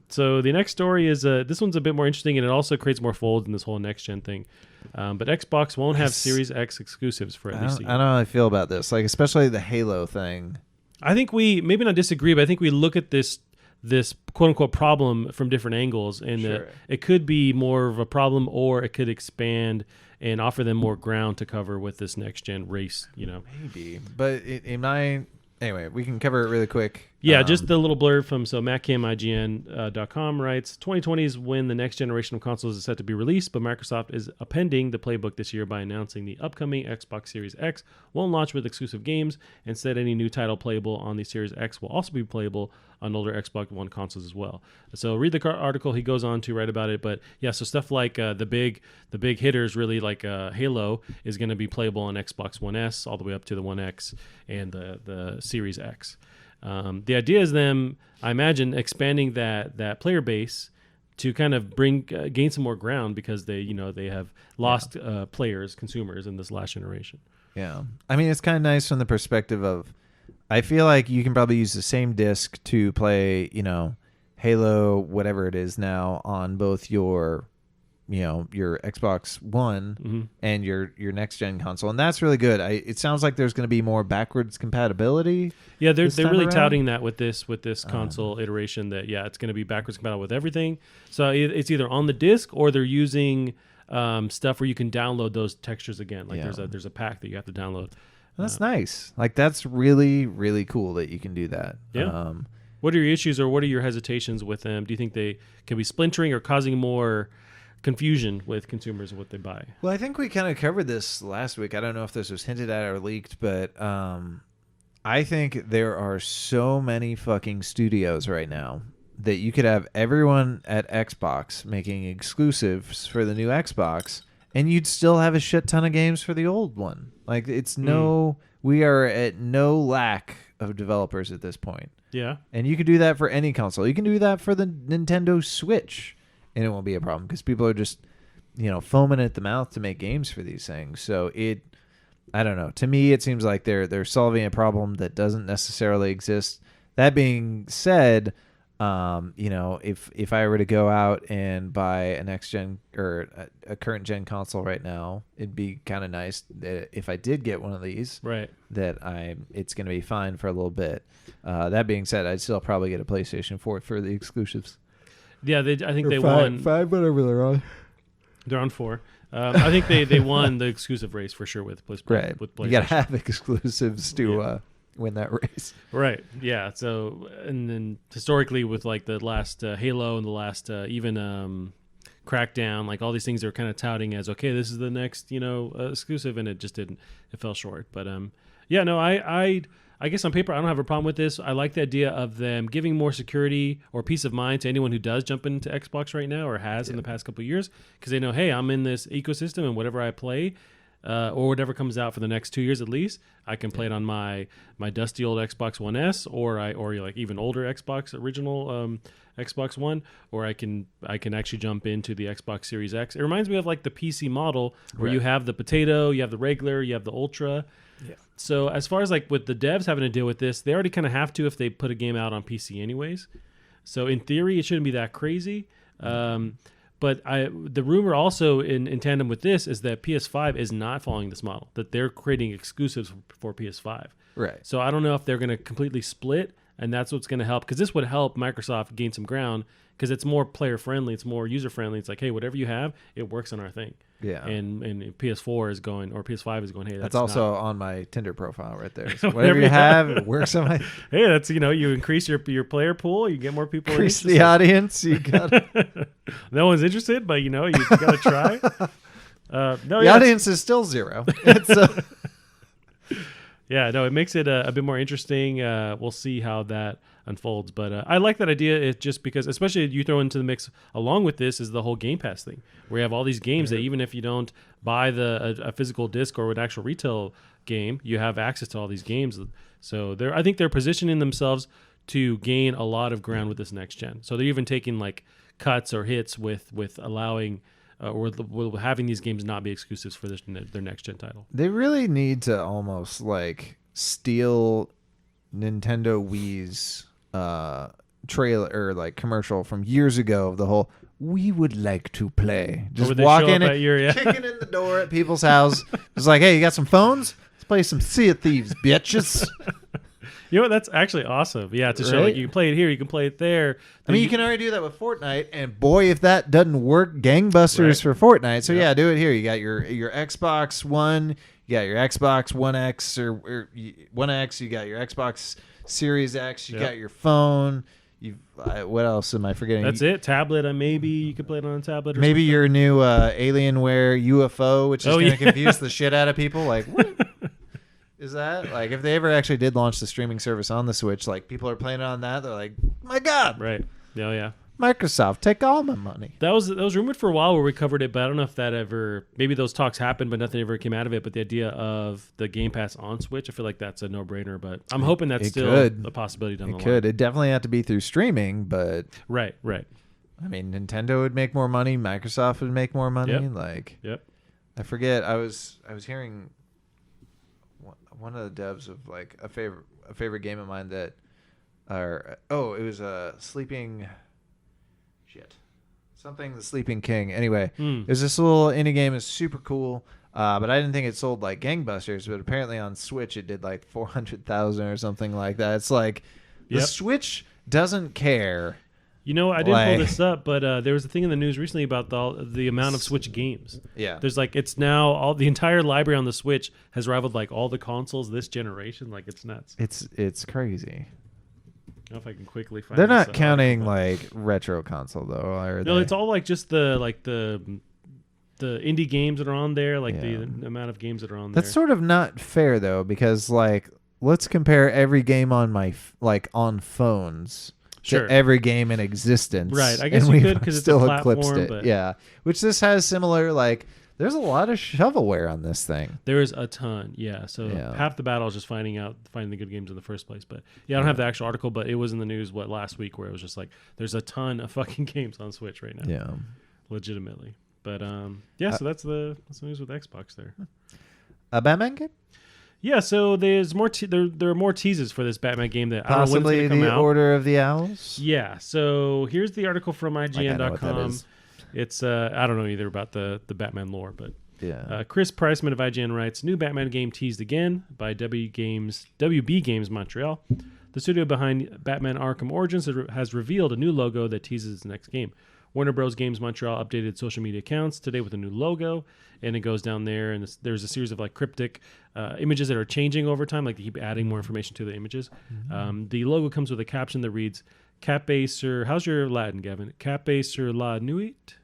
So the next story is this one's a bit more interesting, and it also creates more folds in this whole next gen thing. But Xbox won't have Series X exclusives for at least a year. I don't know how I feel about this, like especially the Halo thing. I think we maybe not disagree, but I think we look at this quote unquote problem from different angles, and it could be more of a problem, or it could expand and offer them more ground to cover with this next gen race. Maybe, but anyway, we can cover it really quick. Yeah, just the little blurb from Matt Kim, IGN.com writes, 2020 is when the next generation of consoles is set to be released, but Microsoft is appending the playbook this year by announcing the upcoming Xbox Series X won't launch with exclusive games. Instead, any new title playable on the Series X will also be playable on older Xbox One consoles as well. So read the article. He goes on to write about it. But yeah, so stuff like the big hitters, really like Halo, is going to be playable on Xbox One S all the way up to the One X and the Series X. The idea is them, I imagine, expanding that player base to kind of gain some more ground because they have lost players, consumers in this last generation. Yeah, I mean it's kind of nice from the perspective of, I feel like you can probably use the same disc to play, Halo, whatever it is now, on both your Xbox One and your next gen console, and that's really good. It sounds like there's going to be more backwards compatibility. Yeah, they're really touting that with this console iteration, that it's going to be backwards compatible with everything. So it's either on the disc or they're using stuff where you can download those textures again. Like there's a pack that you have to download. That's nice. Like that's really, really cool that you can do that. Yeah. What are your issues or what are your hesitations with them? Do you think they can be splintering or causing more confusion with consumers and what they buy? Well, I think we kind of covered this last week. I don't know if this was hinted at or leaked, but I think there are so many fucking studios right now that you could have everyone at Xbox making exclusives for the new Xbox, and you'd still have a shit ton of games for the old one. Like we are at no lack of developers at this point. Yeah. And you can do that for any console. You can do that for the Nintendo Switch, and it won't be a problem because people are just, foaming at the mouth to make games for these things. So I don't know. To me, it seems like they're solving a problem that doesn't necessarily exist. That being said, if I were to go out and buy a next gen or a current gen console right now, it'd be kind of nice that if I did get one of these, that it's going to be fine for a little bit. That being said, I'd still probably get a PlayStation 4 for the exclusives. Yeah, I think they won 5, whatever they're on. They're on 4. I think they won the exclusive race for sure with PlayStation. Right. With PlayStation. You gotta have exclusives to win that race. Right. Yeah. So, and then historically with like the last Halo and the last even Crackdown, like all these things are kind of touting as, okay, this is the next exclusive, and it just didn't. It fell short. But I guess on paper I don't have a problem with this. I like the idea of them giving more security or peace of mind to anyone who does jump into Xbox right now or has in the past couple of years, because they know, hey, I'm in this ecosystem, and whatever I play or whatever comes out for the next 2 years at least, I can play it on my dusty old Xbox One S or like even older Xbox original Xbox One, or I can actually jump into the Xbox Series X. It reminds me of like the PC model where you have the potato, you have the regular, you have the ultra. Yeah. So as far as like with the devs having to deal with this, they already kind of have to if they put a game out on PC anyways. So in theory, it shouldn't be that crazy. But the rumor also in tandem with this is that PS5 is not following this model, that they're creating exclusives for PS5. Right. So I don't know if they're going to completely split, and that's what's going to help, because this would help Microsoft gain some ground, because it's more player friendly, it's more user friendly. It's like, hey, whatever you have, it works on our thing. Yeah. And PS4 is going, or PS5 is going, hey, that's also on my Tinder profile right there. So whatever you have, it works on my. Hey, that's, you increase your player pool, you get more people. Increase the audience. You got. No one's interested, but you got to try. The audience is still 0. Yeah, no, it makes it a bit more interesting. We'll see how that unfolds. But I like that idea. It's just because, especially you throw into the mix along with this, is the whole Game Pass thing, where you have all these games that even if you don't buy a physical disc or an actual retail game, you have access to all these games. So I think they're positioning themselves to gain a lot of ground with this next gen. So they're even taking like cuts or hits with allowing or having these games not be exclusives for their next gen title. They really need to almost like steal Nintendo Wii's trailer or like commercial from years ago of the whole "we would like to play." Just walk in and kicking in the door at people's house. It's like, hey, you got some phones? Let's play some Sea of Thieves, bitches. You know what? That's actually awesome. Yeah, to show like you can play it here, you can play it there. I mean, you can already do that with Fortnite, and boy, if that doesn't work gangbusters for Fortnite. So yeah, do it here. You got your Xbox One, you got your Xbox One X or One X. You got your Xbox Series X. You got your phone. What else am I forgetting? That's it. Tablet, maybe you could play it on a tablet. Or maybe something. your new Alienware UFO, which is going to confuse the shit out of people. Like, what is that? Like, if they ever actually did launch the streaming service on the Switch, like people are playing on that, they're like, my God, right? Oh yeah. Microsoft, take all my money. That was rumored for a while where we covered it, but I don't know if that ever. Maybe those talks happened, but nothing ever came out of it. But the idea of the Game Pass on Switch, I feel like that's a no-brainer. But I'm hoping that's still a possibility down the line. It could. It definitely have to be through streaming, but right. I mean, Nintendo would make more money. Microsoft would make more money. Yep. I forget. I was hearing one of the devs of like a favorite game of mine that it was a sleeping. Shit. Something the Sleeping King. Anyway, it was this little indie game. It's super cool. But I didn't think it sold like gangbusters. But apparently on Switch it did like 400,000 or something like that. It's like the Switch doesn't care. I didn't pull this up, but there was a thing in the news recently about the amount of Switch games. Yeah. There's like, it's now the entire library on the Switch has rivaled like all the consoles this generation. Like, it's nuts. It's crazy. I don't know if I can quickly find. They're not counting like retro console though, are no, they? it's all like just the indie games that are on there, like the amount of games that are on there. That's sort of not fair though, because like let's compare every game on on phones to every game in existence. Right, I guess you could because it's still eclipsed it. But yeah, which this has similar like. There's a lot of shovelware on this thing. There is a ton, yeah. So half the battle is just finding the good games in the first place. But yeah, I don't have the actual article, but it was in the news last week where it was just like there's a ton of fucking games on Switch right now. Yeah, legitimately. But so that's the news with Xbox there. A Batman game? Yeah, so there's more. There are more teases for this Batman game that possibly I don't know when it's going to come out. Order of the Owls. Yeah. So here's the article from IGN.com. It's I don't know either about the Batman lore, but Chris Priceman of IGN writes, new Batman game teased again by WB Games Montreal. The studio behind Batman Arkham Origins has revealed a new logo that teases the next game. Warner Bros. Games Montreal updated social media accounts today with a new logo, and it goes down there, and there's a series of like cryptic images that are changing over time, like they keep adding more information to the images. Mm-hmm. The logo comes with a caption that reads, Cape sur... How's your Latin, Gavin? Cape sur la nuit?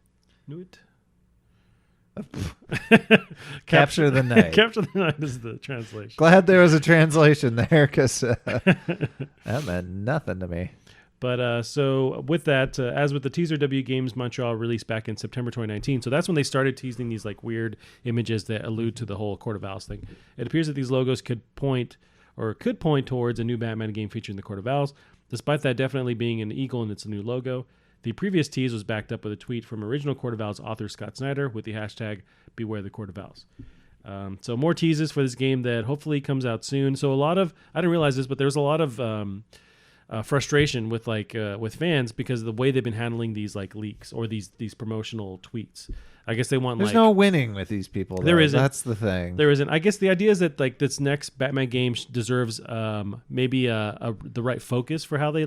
Capture the night. Capture the night is the translation. Glad there was a translation there, because that meant nothing to me. But so with that, as with the teaser W Games Montreal released back in September 2019, so that's when they started teasing these like weird images that allude to the whole Court of Owls thing. It appears that these logos could point towards a new Batman game featuring the Court of Owls, despite that definitely being an eagle in its new logo. The previous tease was backed up with a tweet from original Court of Owls author Scott Snyder with the hashtag Beware the Court of Owls. So more teases for this game that hopefully comes out soon. So I didn't realize this, but there's a lot of frustration with with fans because of the way they've been handling these like leaks or these promotional tweets. I guess they want There's no winning with these people. There isn't. That's the thing. There isn't. I guess the idea is that like this next Batman game deserves maybe the right focus for how they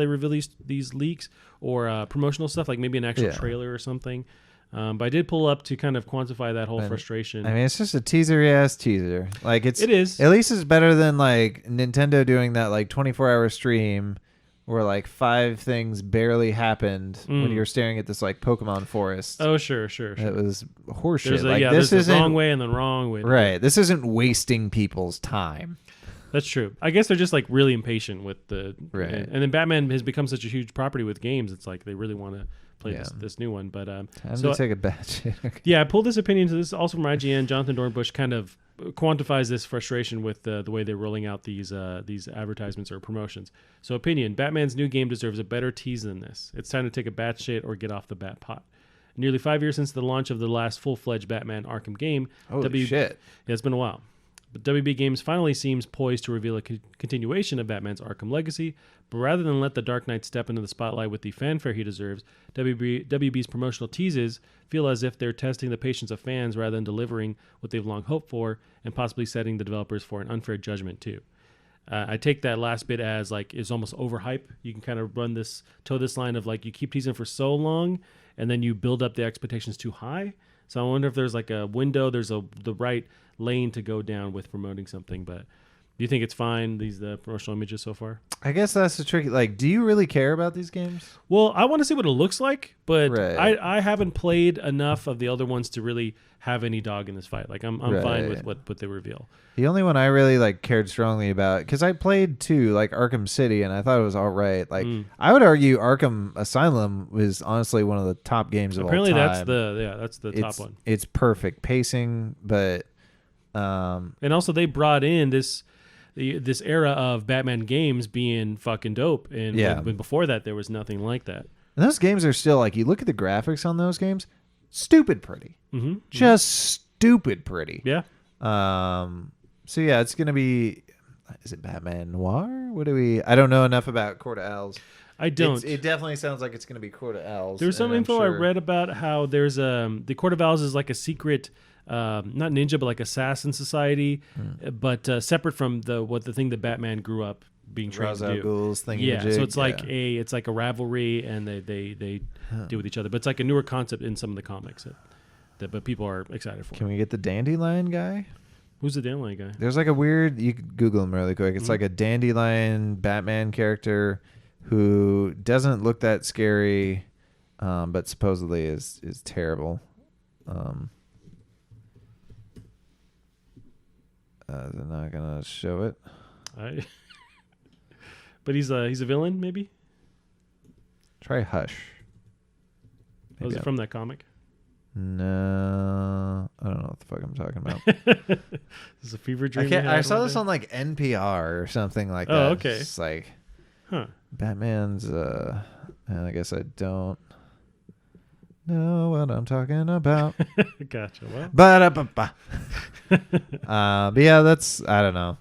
reveal these leaks or promotional stuff, like maybe an actual trailer or something. But I did pull up to kind of quantify that whole frustration. I mean, it's just a teaser-ass teaser. Like it is. At least it's better than like Nintendo doing that like 24-hour stream where like 5 things barely happened when you're staring at this like Pokemon forest. Oh, sure. It was horseshit. There's the wrong way and the wrong way. Right. This isn't wasting people's time. That's true. I guess they're just like really impatient with the right. And then Batman has become such a huge property with games. It's like they really want to play this new one. But time to take a batch. Yeah, I pulled this opinion to this also from IGN. Jonathan Dornbush kind of quantifies this frustration with the way they're rolling out these advertisements or promotions. So opinion: Batman's new game deserves a better tease than this. It's time to take a bat shit or get off the bat pot. Nearly 5 years since the launch of the last full-fledged Batman Arkham game. Holy shit. Yeah, it's been a while. But WB Games finally seems poised to reveal a continuation of Batman's Arkham legacy, but rather than let the Dark Knight step into the spotlight with the fanfare he deserves, WB's promotional teases feel as if they're testing the patience of fans rather than delivering what they've long hoped for and possibly setting the developers for an unfair judgment too. I take that last bit as like is almost overhype. You can kind of toe this line of like you keep teasing for so long and then you build up the expectations too high. So I wonder if there's like a window, there's the right lane to go down with promoting something. But do you think it's fine, the promotional images so far? I guess that's the tricky. Like, do you really care about these games? Well, I want to see what it looks like, but right. I haven't played enough of the other ones to really have any dog in this fight. Like, I'm right. fine with what they reveal. The only one I really like cared strongly about, because I played too, like Arkham City, and I thought it was all right. Like, I would argue Arkham Asylum was honestly one of the top games of all time. Apparently, that's the top one. It's perfect pacing, but and also they brought in this era of Batman games being fucking dope, and when before that there was nothing like that. And those games are still like, you look at the graphics on those games, stupid pretty, just stupid pretty. Yeah. So yeah, it's gonna be. Is it Batman Noir? I don't know enough about Court of Owls. I don't. It definitely sounds like it's gonna be Court of Owls. There's some info I read about how there's the Court of Owls is like a secret. Not ninja, but like assassin society, but separate from the thing that Batman grew up being trained to do. Ghouls thing. Yeah, so it's like a rivalry, and they deal with each other. But it's like a newer concept in some of the comics but people are excited for. Can we get the Dandelion guy? Who's the Dandelion guy? There's like a weird. You could Google him really quick. It's like a Dandelion Batman character who doesn't look that scary, but supposedly is terrible. They're not gonna show it. But he's a villain, maybe. Try Hush. Was it from that comic? No, I don't know what the fuck I'm talking about. This is a fever dream. I saw this on like NPR or something like that. Oh, okay. It's like, Batman's. And I guess I don't know what I'm talking about. Gotcha. Well. But yeah, that's, I don't know.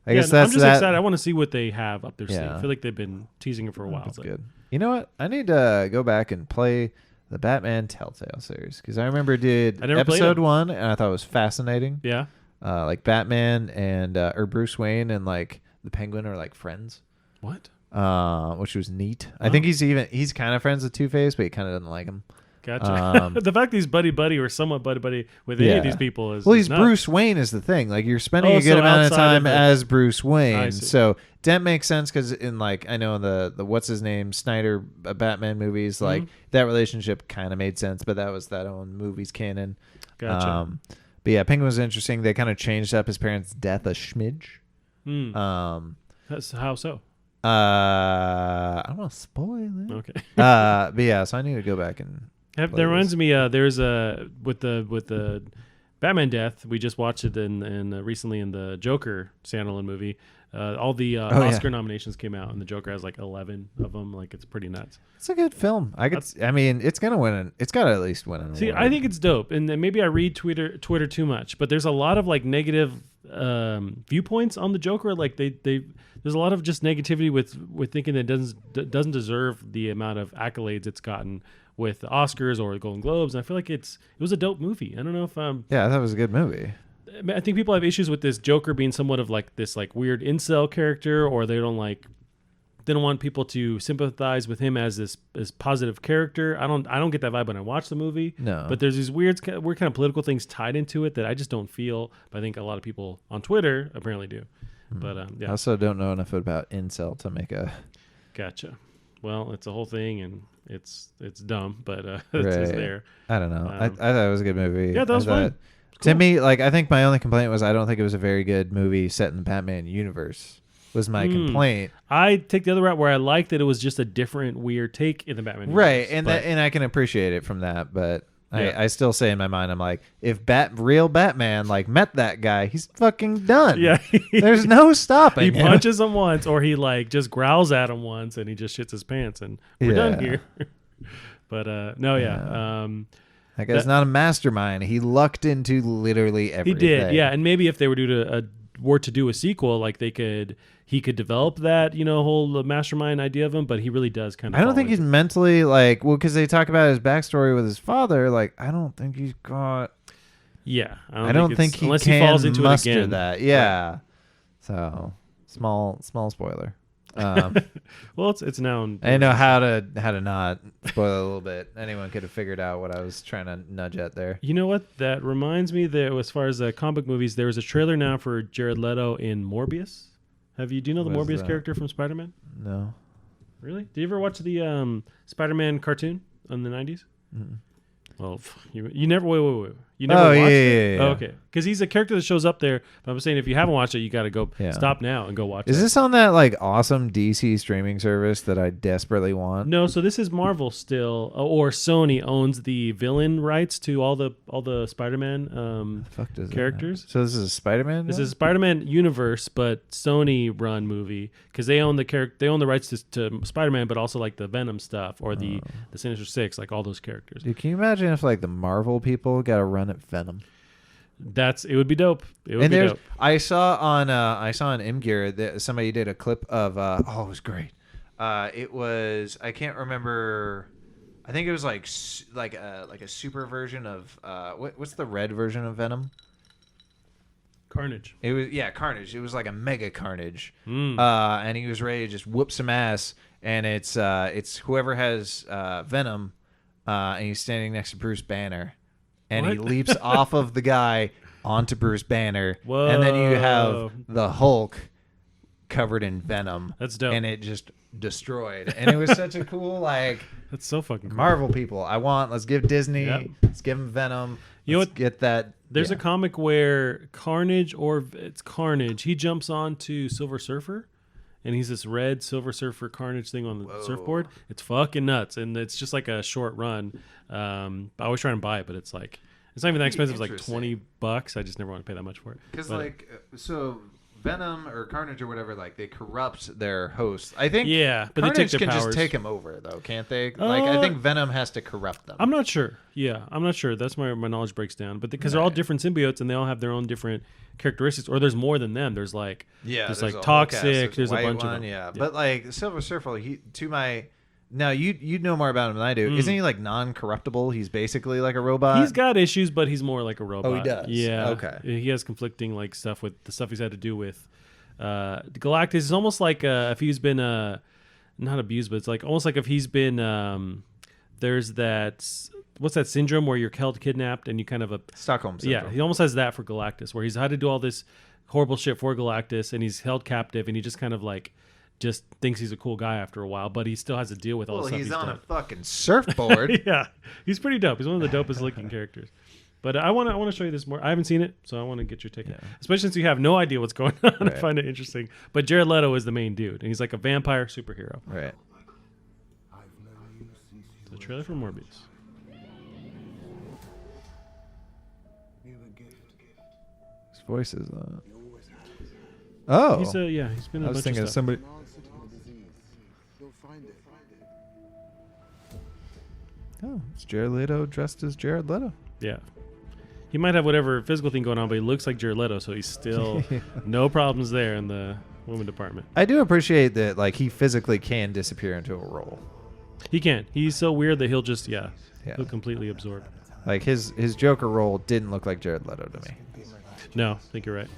I guess that's I'm just that. excited. I want to see what they have up their sleeve. Yeah. I feel like they've been teasing it for a while. That's good. You know what? I need to go back and play the Batman Telltale series, because I remember episode 1 and I thought it was fascinating. Yeah. Like Batman and or Bruce Wayne and like the Penguin are like friends. What? Which was neat. I think he's kind of friends with Two-Face, but he kind of doesn't like him. Gotcha. The fact that he's buddy or somewhat buddy with any of these people is he's nuts. Bruce Wayne is the thing. Like, you're spending a good amount of time as Bruce Wayne, I see. so that makes sense. Because in like, I know in the what's his name Snyder Batman movies, like that relationship kind of made sense, but that was that own movie's canon. Gotcha. But yeah, Penguin was interesting. They kind of changed up his parents' death a smidge. How so? I don't want to spoil it. Okay. But yeah, so I need to go back and. That reminds me. There's with the Batman death. We just watched it in recently in the Joker standalone movie. All the Oscar nominations came out, and the Joker has like 11 of them. Like, it's pretty nuts. It's a good film. I mean, it's gonna win. It's got to at least win an award. See, I think it's dope, and maybe I read Twitter too much, but there's a lot of like negative viewpoints on the Joker. Like they there's a lot of just negativity with thinking that it doesn't deserve the amount of accolades it's gotten with the Oscars or the Golden Globes. And I feel like it was a dope movie. I don't know if yeah, I thought it was a good movie. I think people have issues with this Joker being somewhat of like this like weird incel character, or they don't want people to sympathize with him as this positive character. I don't get that vibe when I watch the movie. No. But there's these weird kind of political things tied into it that I just don't feel. But I think a lot of people on Twitter apparently do. But yeah. I also don't know enough about incel to make a. Gotcha. Well, it's a whole thing, and it's dumb, but it's Right. there. I don't know. I thought it was a good movie. Yeah, that was fun. To Cool. me, like, I think my only complaint was I don't think it was a very good movie set in the Batman universe. Was my complaint. I take the other route where I like that it was just a different weird take in the Batman Right, universe, and I can appreciate it from that, but Yeah. I still say in my mind, I'm like, if real Batman like met that guy, he's fucking done. Yeah. There's no stopping. He him. punches him once, or he like just growls at him once, and he just shits his pants, and we're done here. But no, yeah. That guy's not a mastermind. He lucked into literally everything. He did, yeah. And maybe if they were to do a sequel, like he could develop that, whole mastermind idea of him, but he really does kind of. I don't think he's mentally because they talk about his backstory with his father. Like, I don't think he's got. Yeah, I don't think he unless can he falls into muster it again. that. Yeah. Right. So small spoiler. Well, it's now. I know how to not spoil it a little bit. Anyone could have figured out what I was trying to nudge at there. You know what? That reminds me that as far as comic movies, there was a trailer now for Jared Leto in Morbius. Do you know the What is Morbius that? character from Spider-Man? No. Really? Did you ever watch the Spider-Man cartoon in the 90s? Mm-mm. Well, you never. Wait. You never watched it? Yeah. Oh, okay. Because he's a character that shows up there. But I'm saying if you haven't watched it, you got to go stop now and go watch it. Is this on that like awesome DC streaming service that I desperately want? No, so this is Marvel still, or Sony owns the villain rights to all the Spider-Man characters. So this is a Spider-Man? This is a Spider-Man universe, but Sony run movie because they own the rights to Spider-Man, but also like the Venom stuff or the Sinister Six, like all those characters. Dude, can you imagine if like the Marvel people got to run at Venom? It would be dope. It would be dope. I saw on Imgear that somebody did a clip of it was great. It was, I can't remember. I think it was like a super version of what's the red version of Venom? Carnage. It was Carnage. It was like a mega Carnage. And he was ready to just whoop some ass. And it's whoever has Venom, and he's standing next to Bruce Banner, and he leaps off of the guy onto Bruce Banner. Whoa. And then you have the Hulk covered in Venom. That's dope. And it just destroyed. And it was such a cool That's so fucking cool. Marvel people. Let's give Disney. Yep. Let's give them Venom. You know let's what? Get that. There's a comic where Carnage, or it's Carnage, he jumps onto Silver Surfer, and he's this red Silver Surfer Carnage thing on the surfboard. It's fucking nuts, and it's just like a short run. I always try and buy it, but it's not even that expensive. It's like $20. I just never want to pay that much for it. Because so Venom or Carnage or whatever, like they corrupt their hosts. I think but Carnage they take their can powers. just take him over though, can't they? I think Venom has to corrupt them. I'm not sure. Yeah, I'm not sure. That's my knowledge breaks down. But because they're all different symbiotes and they all have their own different characteristics, or there's more than them. There's like there's like Toxic. There's a bunch of them. Yeah, but like Silver Surfer, now you know more about him than I do. Isn't he like non-corruptible? He's basically like a robot. He's got issues, but he's more like a robot. Oh, he does. Yeah. Okay. He has conflicting like stuff with the stuff he's had to do with Galactus. Is almost like if he's been not abused, but it's like almost like if he's been there's that. What's that syndrome where you're held kidnapped and you kind of Stockholm syndrome. Yeah, he almost has that for Galactus, where he's had to do all this horrible shit for Galactus, and he's held captive, and he just kind of like just thinks he's a cool guy after a while, but he still has to deal with all the stuff he's on done. a fucking surfboard. Yeah, he's pretty dope. He's one of the dopest looking characters. But I want to show you this more. I haven't seen it, so I want to get your take. Especially since you have no idea what's going on. Right. I find it interesting. But Jared Leto is the main dude, and he's like a vampire superhero. Right. The trailer for Morbius. His voice is oh. He's he's been in a bunch of stuff. I was thinking of somebody. Oh, it's Jared Leto dressed as Jared Leto. Yeah. He might have whatever physical thing going on, but he looks like Jared Leto, so he's still no problems there in the women department. I do appreciate that, like, he physically can disappear into a role. He can. He's so weird that he'll just he'll completely absorb. Like his Joker role didn't look like Jared Leto to me. No, I think you're right.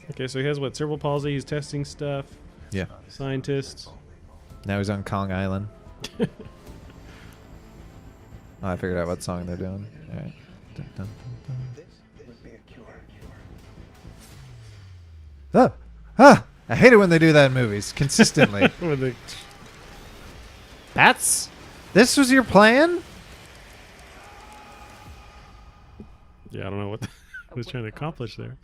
Okay, so he has cerebral palsy. He's testing stuff. Yeah. Scientist. Now he's on Kong Island. Oh, I figured out what song they're doing. All right. Dun, dun, dun, dun. I hate it when they do that in movies consistently. This was your plan? Yeah, I don't know what I was trying to accomplish there.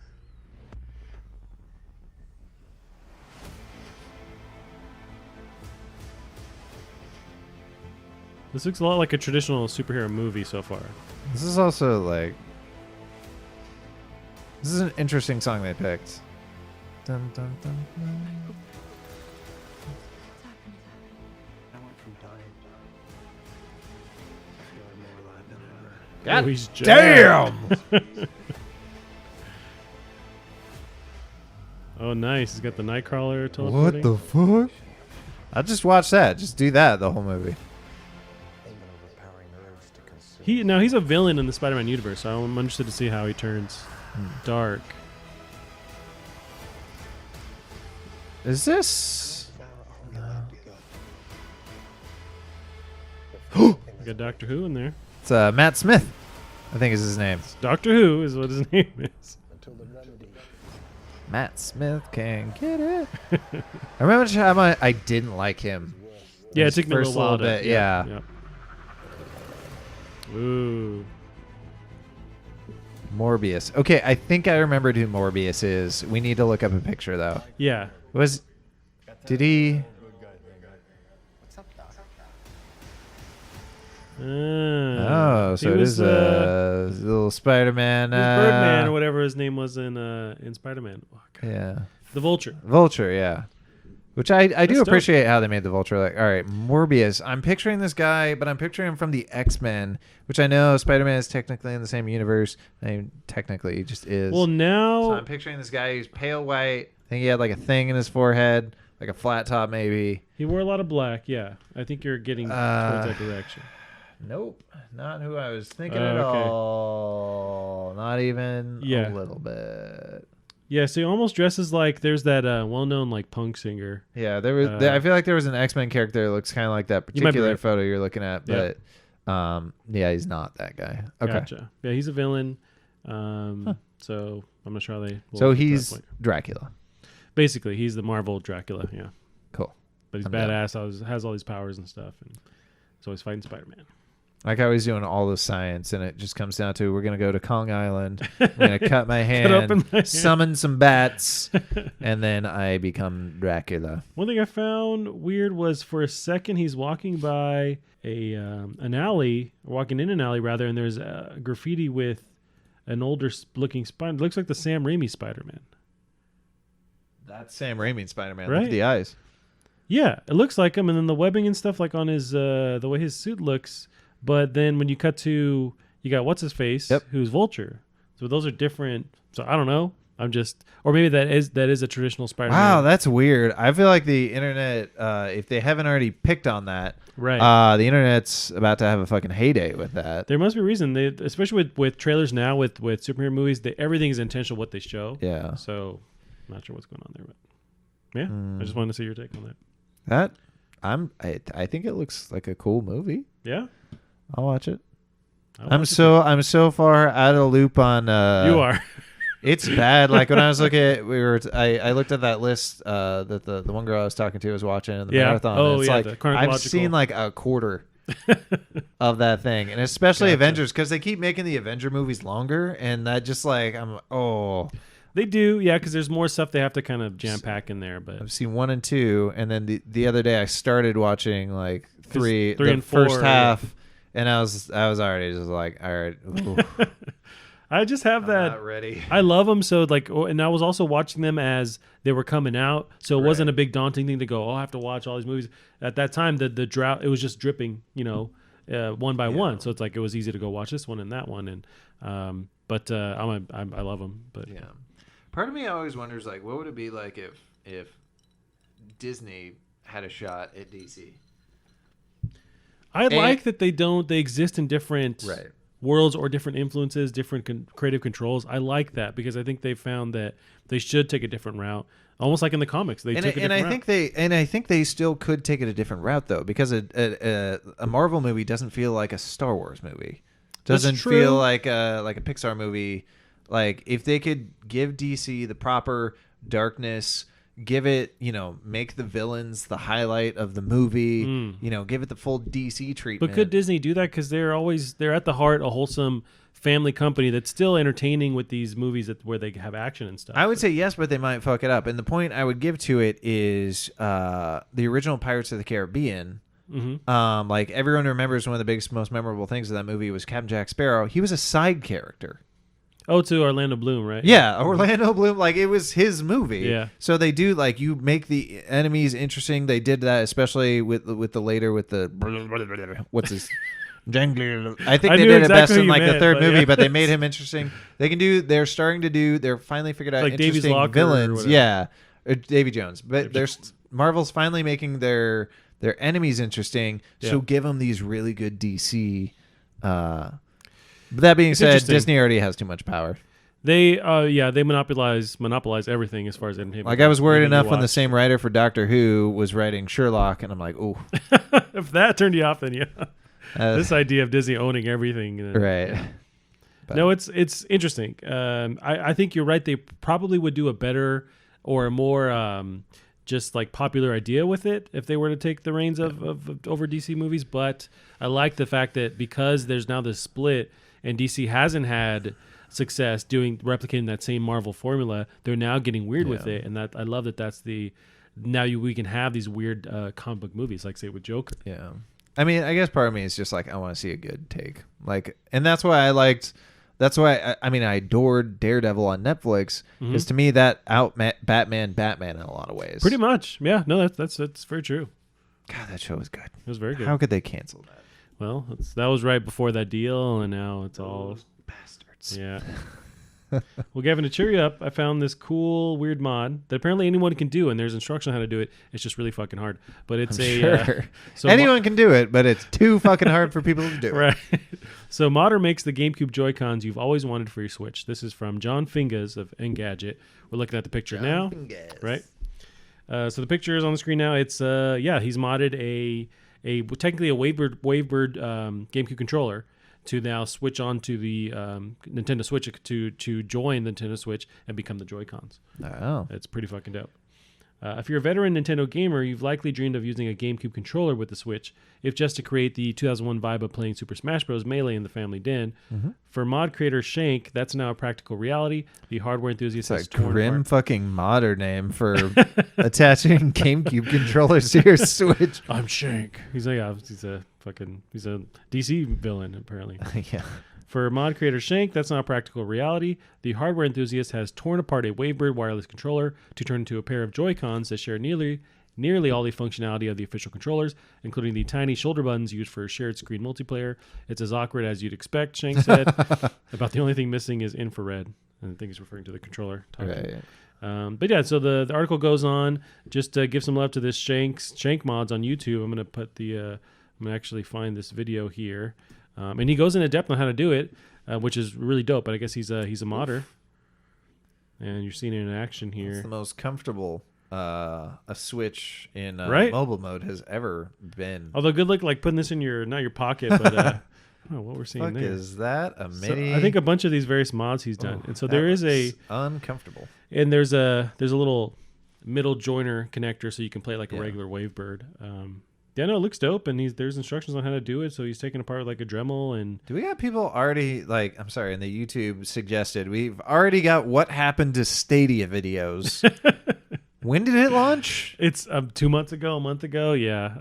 This looks a lot like a traditional superhero movie so far. This is also like... This is an interesting song they picked. Dun, dun, dun, dun. God he's damn! Oh, nice. He's got the Nightcrawler What teleporting. the fuck? I'll just watch that. Just do that the whole movie. He's a villain in the Spider-Man universe, so I'm interested to see how he turns dark. Is this... We got Doctor Who in there. It's Matt Smith, I think is his name. Doctor Who is what his name is. Matt Smith can get it. I remember the time I didn't like him. Yeah, it took me a first little while. bit. Yeah. Ooh. Morbius. Okay, I think I remembered who Morbius is. We need to look up a picture though. Yeah. Did he? Oh, so it is a little Spider-Man. Birdman or whatever his name was in Spider-Man. Oh, yeah. The Vulture. Vulture, yeah. Which I do dope. appreciate how they made the Vulture. Like, all right, Morbius. I'm picturing this guy, but I'm picturing him from the X-Men, which I know Spider-Man is technically in the same universe. I mean, technically, he just is. Well, now... So I'm picturing this guy who's pale white. I think he had like a thing in his forehead, like a flat top maybe. He wore a lot of black, yeah. I think you're getting towards that direction. Nope, not who I was thinking at all. Not even a little bit. Yeah, so he almost dresses like there's that well-known like punk singer. Yeah, I feel like there was an X-Men character that looks kind of like that particular photo you're looking at, but yeah, he's not that guy. Okay, gotcha. Yeah, he's a villain. So I'm not sure how they. So he's Dracula. Basically, he's the Marvel Dracula. Yeah, cool. But he's badass. Has all these powers and stuff, and he's always fighting Spider-Man. Like how he's doing all the science, and it just comes down to we're going to go to Kong Island, I'm going to cut my hand, summon some bats, and then I become Dracula. One thing I found weird was for a second he's walking by an alley, walking in an alley rather, and there's a graffiti with an older looking Spider. It looks like the Sam Raimi Spider-Man. That's Sam Raimi Spider-Man. Right? Look at the eyes. Yeah, it looks like him, and then the webbing and stuff like on his the way his suit looks. But then when you cut to, you got what's his face, who's Vulture. So those are different. So I don't know. I'm just, or maybe that is a traditional Spider-Man. Wow, that's weird. I feel like the internet, if they haven't already picked on that, right? The internet's about to have a fucking heyday with that. There must be a reason. Especially with trailers now, with superhero movies, everything is intentional what they show. Yeah. So I'm not sure what's going on there, but yeah, I just wanted to see your take on that. I think it looks like a cool movie. Yeah. I'll watch it. I'm so far out of the loop on. You are. It's bad. Like when I was looking at, I looked at that list that the one girl I was talking to was watching in the marathon. Oh, it's yeah. Like I've seen like a quarter of that thing, and especially Avengers, because they keep making the Avenger movies longer, and that just like They do, yeah, because there's more stuff they have to kind of jam pack in there. But I've seen 1 and 2, and then the other day I started watching like 3 and 4, first half. And I was already just like, all right. I just have I'm that. Not ready. I love them so like, and I was also watching them as they were coming out, so it wasn't a big daunting thing to go. Oh, I have to watch all these movies. At that time, the drought, it was just dripping. You know, one by one. So it's like it was easy to go watch this one and that one. And I love them. But yeah, part of me always wonders like, what would it be like if Disney had a shot at DC? I like that they exist in different worlds or different influences, different creative controls. I like that because I think they found that they should take a different route, almost like in the comics. They took a different route. I think they still could take it a different route though, because a Marvel movie doesn't feel like a Star Wars movie. Doesn't feel like a Pixar movie. Like if they could give DC the proper darkness, give it, make the villains the highlight of the movie, give it the full DC treatment. But could Disney do that? Because they're at the heart a wholesome family company that's still entertaining with these movies where they have action and stuff. I would say yes, but they might fuck it up. And the point I would give to it is the original Pirates of the Caribbean. Mm-hmm. Like everyone remembers one of the biggest, most memorable things of that movie was Captain Jack Sparrow. He was a side character. Oh, to Orlando Bloom, right? Yeah, Orlando Bloom. Like it was his movie. Yeah. So they do like you make the enemies interesting. They did that especially with the later with the what's his Jangler. I think they did it best in like the third movie, but they made him interesting. They're finally figured out like interesting villains. Yeah, Davy Jones. But Marvel's finally making their enemies interesting. So give them these really good DC. But that being said, Disney already has too much power. They monopolize everything as far as entertainment. Like I was worried enough when the same writer for Doctor Who was writing Sherlock, and I'm like, ooh. If that turned you off, then yeah. This idea of Disney owning everything, right? Yeah. No, it's interesting. I think you're right. They probably would do a better or a more just like popular idea with it if they were to take the reins of over DC movies. But I like the fact that because there's now this split. And DC hasn't had success replicating that same Marvel formula. They're now getting weird with it, and that I love that. That's we can have these weird comic book movies, like say with Joker. Yeah, I mean, I guess part of me is just like I want to see a good take, like, and that's why I liked. That's why I adored Daredevil on Netflix because to me that Batman in a lot of ways. Pretty much, yeah. No, that's very true. God, that show was good. It was very good. How could they cancel that? Well, that was right before that deal, and now it's all bastards. Yeah. Well, Gavin, to cheer you up, I found this cool, weird mod that apparently anyone can do, and there's instruction on how to do it. It's just really fucking hard. But it's so anyone can do it, but it's too fucking hard for people to do. Right. So Modder makes the GameCube Joy-Cons you've always wanted for your Switch. This is from John Fingas of Engadget. We're looking at the picture now, right? So the picture is on the screen now. It's he's modded technically a Wavebird GameCube controller to now switch on to the Nintendo Switch to join the Nintendo Switch and become the Joy-Cons. Oh. It's pretty fucking dope. If you're a veteran Nintendo gamer, you've likely dreamed of using a GameCube controller with the Switch, if just to create the 2001 vibe of playing Super Smash Bros. Melee in the family den. Mm-hmm. For mod creator Shank, that's now a practical reality. The hardware enthusiast has torn grim apart. Fucking modder name for attaching GameCube controllers to your Switch. I'm Shank. He's a DC villain apparently. Yeah. For mod creator Shank, that's not a practical reality. The hardware enthusiast has torn apart a Wavebird wireless controller to turn into a pair of Joy-Cons that share nearly all the functionality of the official controllers, including the tiny shoulder buttons used for shared screen multiplayer. It's as awkward as you'd expect, Shank said. About the only thing missing is infrared. And I think he's referring to the controller. Right. But yeah, so the article goes on. Just give some love to this Shank mods on YouTube. I'm going to put I'm going to actually find this video here. And he goes into depth on how to do it, which is really dope. But I guess he's a modder, and you're seeing it in action here. It's the most comfortable a Switch in mobile mode has ever been. Although good luck like putting this in not your pocket, but I don't know what we're seeing there. Is that a mini? So I think a bunch of these various mods he's done, and so there is uncomfortable. And there's a little middle joiner connector, so you can play it like a regular Wavebird. Yeah, no, it looks dope, and there's instructions on how to do it. So he's taking apart like a Dremel, and do we have people already I'm sorry, in the YouTube suggested we've already got what happened to Stadia videos. When did it launch? It's 2 months ago, a month ago. Yeah,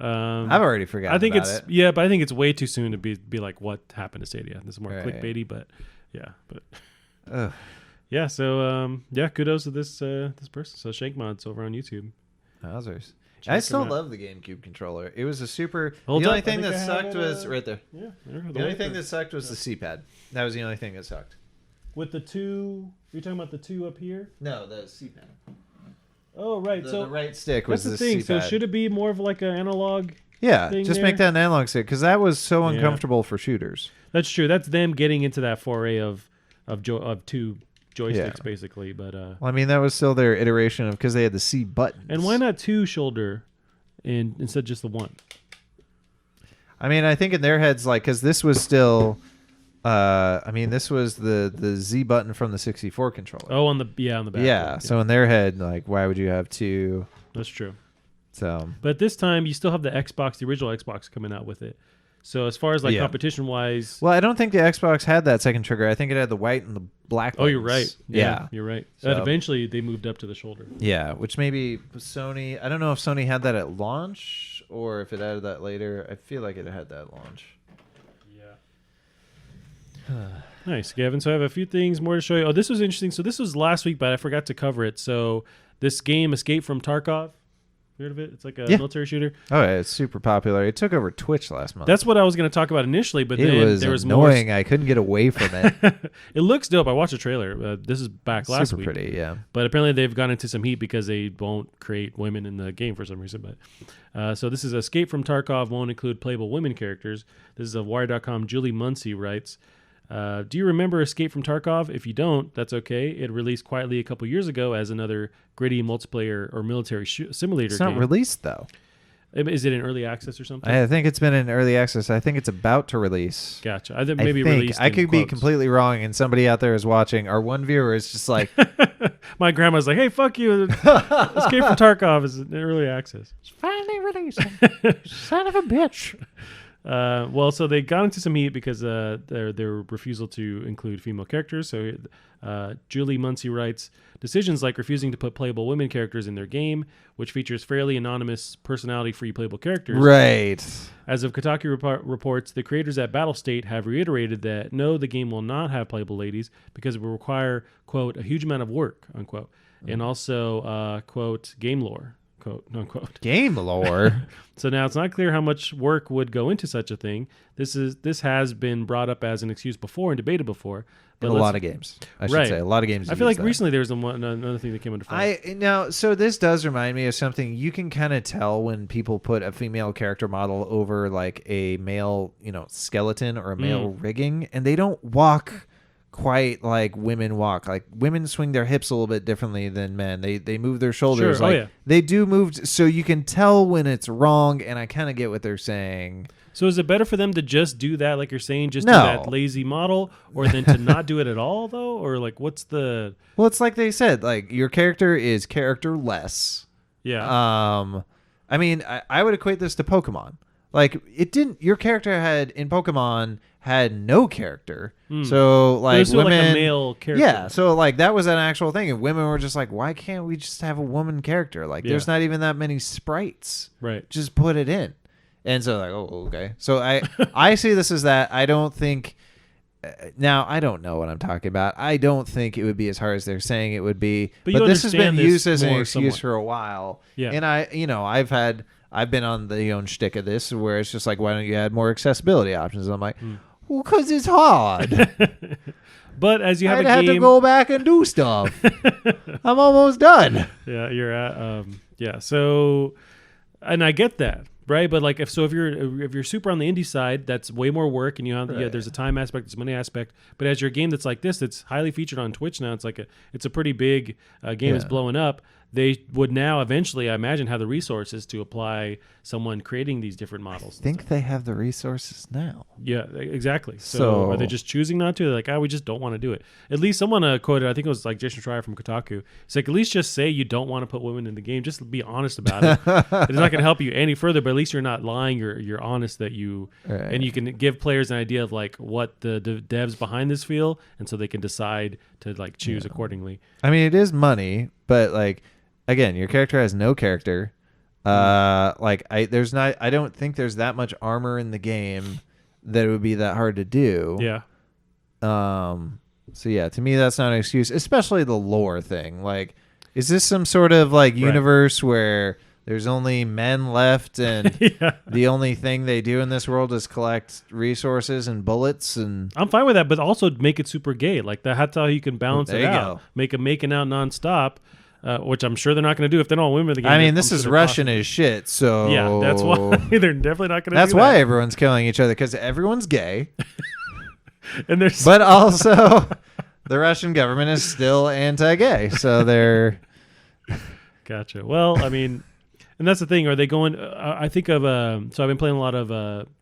I've already forgotten. I think about it's it. but I think it's way too soon to be like what happened to Stadia. This is more clickbaity, but yeah. So kudos to this person. So Shank Mods over on YouTube. Wowzers. I still them out. love the GameCube controller. It was a super. Hold the up, only I thing think that I have sucked it, was right there. Yeah, The only thing that sucked was the C-pad. That was the only thing that sucked. with the two. You're talking about the two up here. No, the C-pad. Oh right, so the right stick was that's the the thing. C-pad. So should it be more of like an analog? Yeah, thing just there? make that an analog stick because that was so Yeah. uncomfortable for shooters. That's true. That's them getting into that foray of two joysticks Yeah. basically. But Well, I mean, that was still their iteration of because they had the C buttons. and why not two shoulder, instead of just the one? I mean, I think in their heads, like, because this was still. I mean, this was the Z button from the 64 controller. Oh, on the back. Yeah, so in their head, like, why would you have two? That's true. So, But this time you still have the Xbox, the original Xbox, coming out with it. So as far as like Yeah. competition wise, well, I don't think the Xbox had that second trigger. I think it had the white and the black. oh, you're buttons. right. Yeah, you're right. So- And eventually they moved up to the shoulder. Yeah, which maybe Sony. I don't know if Sony had that at launch or if it added that later. I feel like it had that at launch. Yeah. Nice, Gavin. So I have a few things more to show you. Oh, this was interesting. So this was last week, but I forgot to cover it. So this game, Escape from Tarkov. You heard of it? It's like a military shooter. Oh, yeah, it's super popular. It took over Twitch last month. That's what I was going to talk about initially, but it then was there was annoying. I couldn't get away from it. It looks dope. I watched the trailer. This is back last Super week. pretty, yeah. But apparently they've gone into some heat because they won't create women in the game for some reason. But so this is Escape from Tarkov won't include playable women characters. This is a Wire.com. Julie Muncie writes, do you remember Escape from Tarkov? If you don't, that's okay. It released quietly a couple years ago as another gritty multiplayer or military simulator It's game. not released, though. Is it in early access or something? I think it's been in early access. I think it's about to release. Gotcha. I think maybe released. I in could be quotes. completely wrong, and somebody out there is watching. Our one viewer is just like, My grandma's like, "Hey, fuck you! Escape from Tarkov is in early access." it's finally released. Son of a bitch. Well, so they got into some heat because their refusal to include female characters. So Julie Muncie writes, decisions like refusing to put playable women characters in their game, which features fairly anonymous, personality-free playable characters. Right. As of Kotaku reports, the creators at Battlestate have reiterated that no, the game will not have playable ladies because it will require, quote, a huge amount of work, unquote, and also, quote, game lore. Quote, unquote. Game lore. So now it's not clear how much work would go into such a thing. This has been brought up as an excuse before and debated before. In a lot of games, I should Right. say. A lot of games. I feel like use that. recently there was another thing that came into flight. So this does remind me of something. You can kind of tell when people put a female character model over like a male, skeleton or a male rigging, and they don't walk quite like women walk. Like women swing their hips a little bit differently than men. They move their shoulders. Sure. Like, Oh, yeah. They do move, so you can tell when it's wrong. And I kind of get what they're saying. So is it better for them to just do that, like you're saying, just No. do that lazy model, or then to not do it at all, though? Or like, what's the... Well, it's like they said, like your character is characterless. Yeah. I mean, I would equate this to Pokemon. Like your character in Pokemon had no character. So like There's still women, like a male character. yeah. So like that was an actual thing, and women were just like, why can't we just have a woman character? Like there's not even that many sprites. Right. Just put it in. And so like, oh, okay. So I see this as that. I don't think. Now I don't know what I'm talking about. I don't think it would be as hard as they're saying it would be. But you this has been understand this used as an more excuse somewhat. for a while. Yeah. And I've been on the own shtick of this where it's just like, why don't you add more accessibility options? And I'm like, well, because it's hard. But as you have I'd a have game... to go back and do stuff. I'm almost done. Yeah, you're at... yeah, so... And I get that, right? But like, if you're super on the indie side, that's way more work, and there's a time aspect, there's a money aspect. But as your game that's like this, that's highly featured on Twitch now, it's a pretty big game. It's blowing up. They would now eventually, I imagine, have the resources to apply someone creating these different models. I think they have the resources now. Yeah, exactly. So are they just choosing not to? They're like, we just don't want to do it. At least someone quoted, I think it was like Jason Schreier from Kotaku. It's like, at least just say you don't want to put women in the game. Just be honest about it. It's not going to help you any further, but at least you're not lying. You're honest that you, Right. and you can give players an idea of like what the devs behind this feel, and so they can decide to like choose accordingly. I mean, it is money, but like, again, your character has no character. I don't think there's that much armor in the game that it would be that hard to do. Yeah. So yeah, to me that's not an excuse, especially the lore thing. Like, is this some sort of like universe where there's only men left, and the only thing they do in this world is collect resources and bullets. And I'm fine with that, but also make it super gay. Like that's how you can balance it out. Make them making out nonstop, which I'm sure they're not going to do if they don't win the game. I mean, this is Russian as shit, so yeah, that's why they're definitely not going to. That's why everyone's killing each other, because everyone's gay, and there's but also the Russian government is still anti-gay, so they're. Gotcha. Well, I mean. And that's the thing. Are they going? I think of so I've been playing a lot of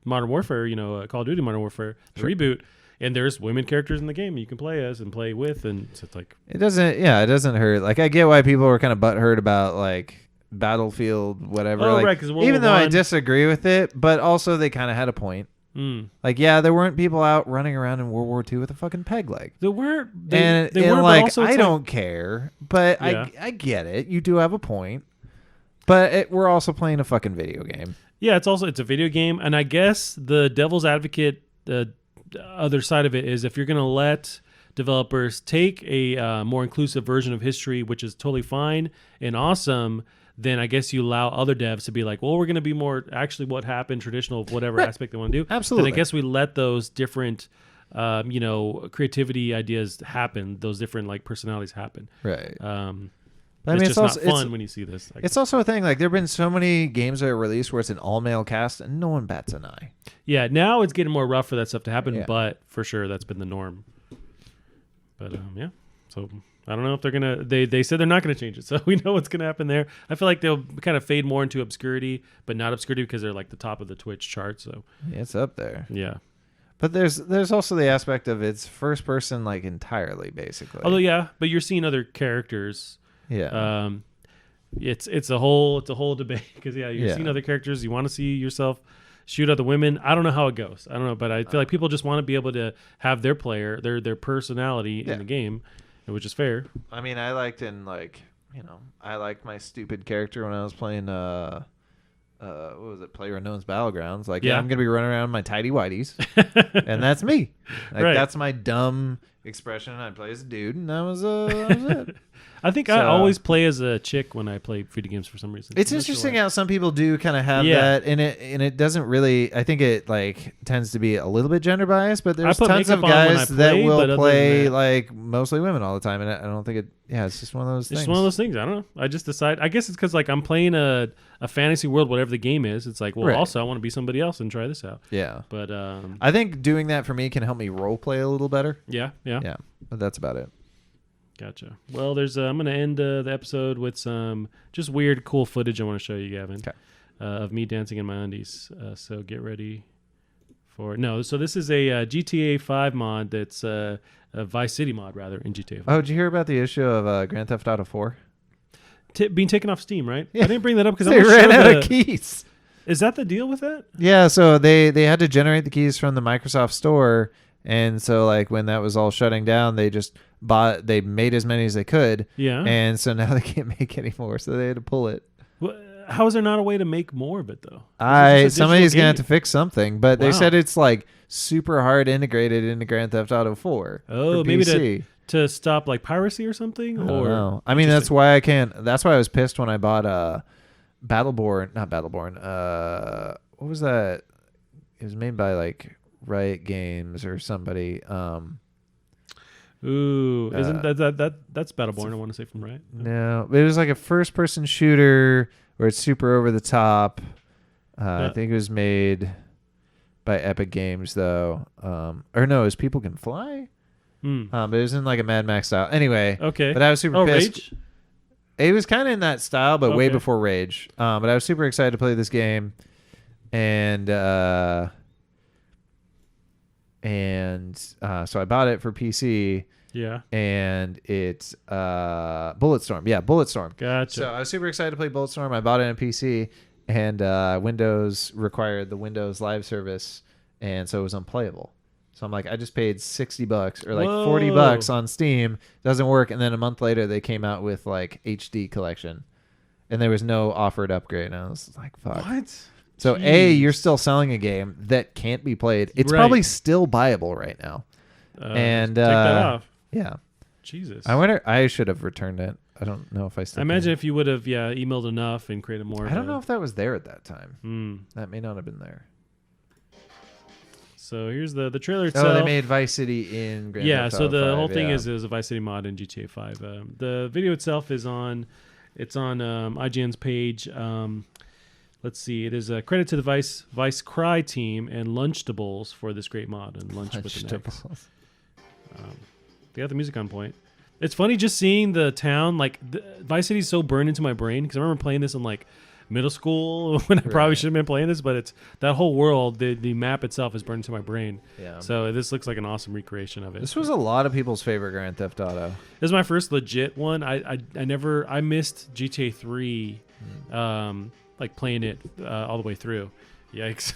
Modern Warfare. Call of Duty Modern Warfare, the reboot, and there's women characters in the game you can play as and play with, and so it's like it doesn't hurt. Like I get why people were kind of butthurt about like Battlefield, whatever. Oh, like, right. Because even though I disagree with it, but also they kind of had a point. Like, yeah, there weren't people out running around in World War II with a fucking peg leg. There weren't. And like, also I don't care, but yeah. I get it. You do have a point. But we're also playing a fucking video game. Yeah, it's a video game, and I guess the devil's advocate, the other side of it is if you're going to let developers take a more inclusive version of history, which is totally fine and awesome, then I guess you allow other devs to be like, well, we're going to be more actually what happened, traditional, whatever aspect they want to do. Absolutely. Then I guess we let those different, creativity ideas happen, those different like personalities happen. Right. I mean, it's just not fun when you see this. It's also a thing. Like, there have been so many games that are released where it's an all-male cast, and no one bats an eye. Yeah, now it's getting more rough for that stuff to happen, but for sure that's been the norm. But, yeah. So, I don't know if they're going to... They said they're not going to change it, so we know what's going to happen there. I feel like they'll kind of fade more into obscurity, but not obscurity because they're, like, the top of the Twitch chart, so... Yeah, it's up there. Yeah. But there's also the aspect of it's first person, like, entirely, basically. Although, yeah, but you're seeing other characters... Yeah. It's a whole debate because you're seeing other characters. You want to see yourself shoot other women. I don't know how it goes. I don't know, but I feel like people just want to be able to have their player, their personality in the game, which is fair. I mean, I liked my stupid character when I was playing what was it, PlayerUnknown's Battlegrounds. Like, I'm gonna be running around in my tidy whities, and that's me. Like, that's my dumb expression. I play as a dude, and that was it. I think I always play as a chick when I play video games for some reason. It's interesting how some people do kind of have that, and it doesn't really. I think it like tends to be a little bit gender biased, but there's tons of guys that will play like mostly women all the time, and I don't think it. Yeah, it's just one of those things. It's one of those things. I don't know. I just decide. I guess it's because like I'm playing a fantasy world, whatever the game is. It's like, well, also I want to be somebody else and try this out. Yeah, but I think doing that for me can help me role play a little better. Yeah. But that's about it. Gotcha. Well, I'm going to end the episode with some just weird, cool footage I want to show you, Gavin, of me dancing in my undies. So get ready for... No, so this is a GTA 5 mod that's a Vice City mod, rather, in GTA 5. Oh, did you hear about the issue of Grand Theft Auto 4? Being taken off Steam, right? Yeah. I didn't bring that up because they ran out of keys. Is that the deal with that? Yeah, so they had to generate the keys from the Microsoft Store, and so like when that was all shutting down, they made as many as they could. Yeah. And so now they can't make any more, so they had to pull it. Well, how is there not a way to make more of it though? Somebody's gonna have to fix something, but they said it's like super hard integrated into Grand Theft Auto 4. Oh, maybe to stop like piracy or something? I don't know. I mean, that's why I was pissed when I bought not Battleborn. What was that? It was made by like Riot Games or somebody. Isn't that's Battleborn? I want to say from Riot. No, it was like a first-person shooter where it's super over the top. I think it was made by Epic Games though. Or no, it was People Can Fly. But it was in like a Mad Max style. Anyway, okay. But I was super pissed. Rage? It was kind of in that style, but way before Rage. But I was super excited to play this game, and so I bought it for PC. Yeah. And it's Bulletstorm. Yeah, Bulletstorm. Gotcha. So I was super excited to play Bulletstorm. I bought it on PC, and Windows required the Windows Live service, and so it was unplayable. So I'm like, I just paid $60 or like $40 on Steam. Doesn't work. And then a month later, they came out with like HD collection, and there was no offered upgrade. And I was like, fuck. What? So Jeez. you're still selling a game that can't be played. It's probably still buyable right now. And take that off. Yeah. Jesus. I wonder. I should have returned it. I don't know if I still I imagine can. if you would have emailed enough and created more. I don't know if that was there at that time. Mm. That may not have been there. So here's the trailer itself. Oh, they made Vice City in Grand Theft so Auto the 5, whole thing yeah. is a Vice City mod in GTA 5. The video itself is on IGN's page. Let's see. It is a credit to the Vice Cry team and Lunchtables for this great mod and Lunch with an X. They got the music on point. It's funny just seeing the town. Like Vice City's so burned into my brain because I remember playing this in like middle school when I probably shouldn't have been playing this, but it's that whole world. The map itself is burned into my brain. Yeah. So this looks like an awesome recreation of it. This was a lot of people's favorite Grand Theft Auto. This is my first legit one. I missed GTA 3, like playing it all the way through. Yikes.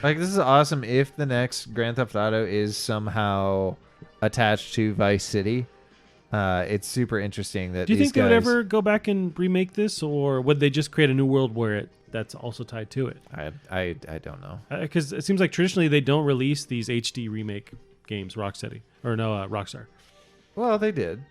Like this is awesome. If the next Grand Theft Auto is somehow attached to Vice City, it's super interesting that. Do you these think they would ever go back and remake this, or would they just create a new world where that's also tied to it? I don't know. Because it seems like traditionally they don't release these HD remake games, Rockstar. Well, they did.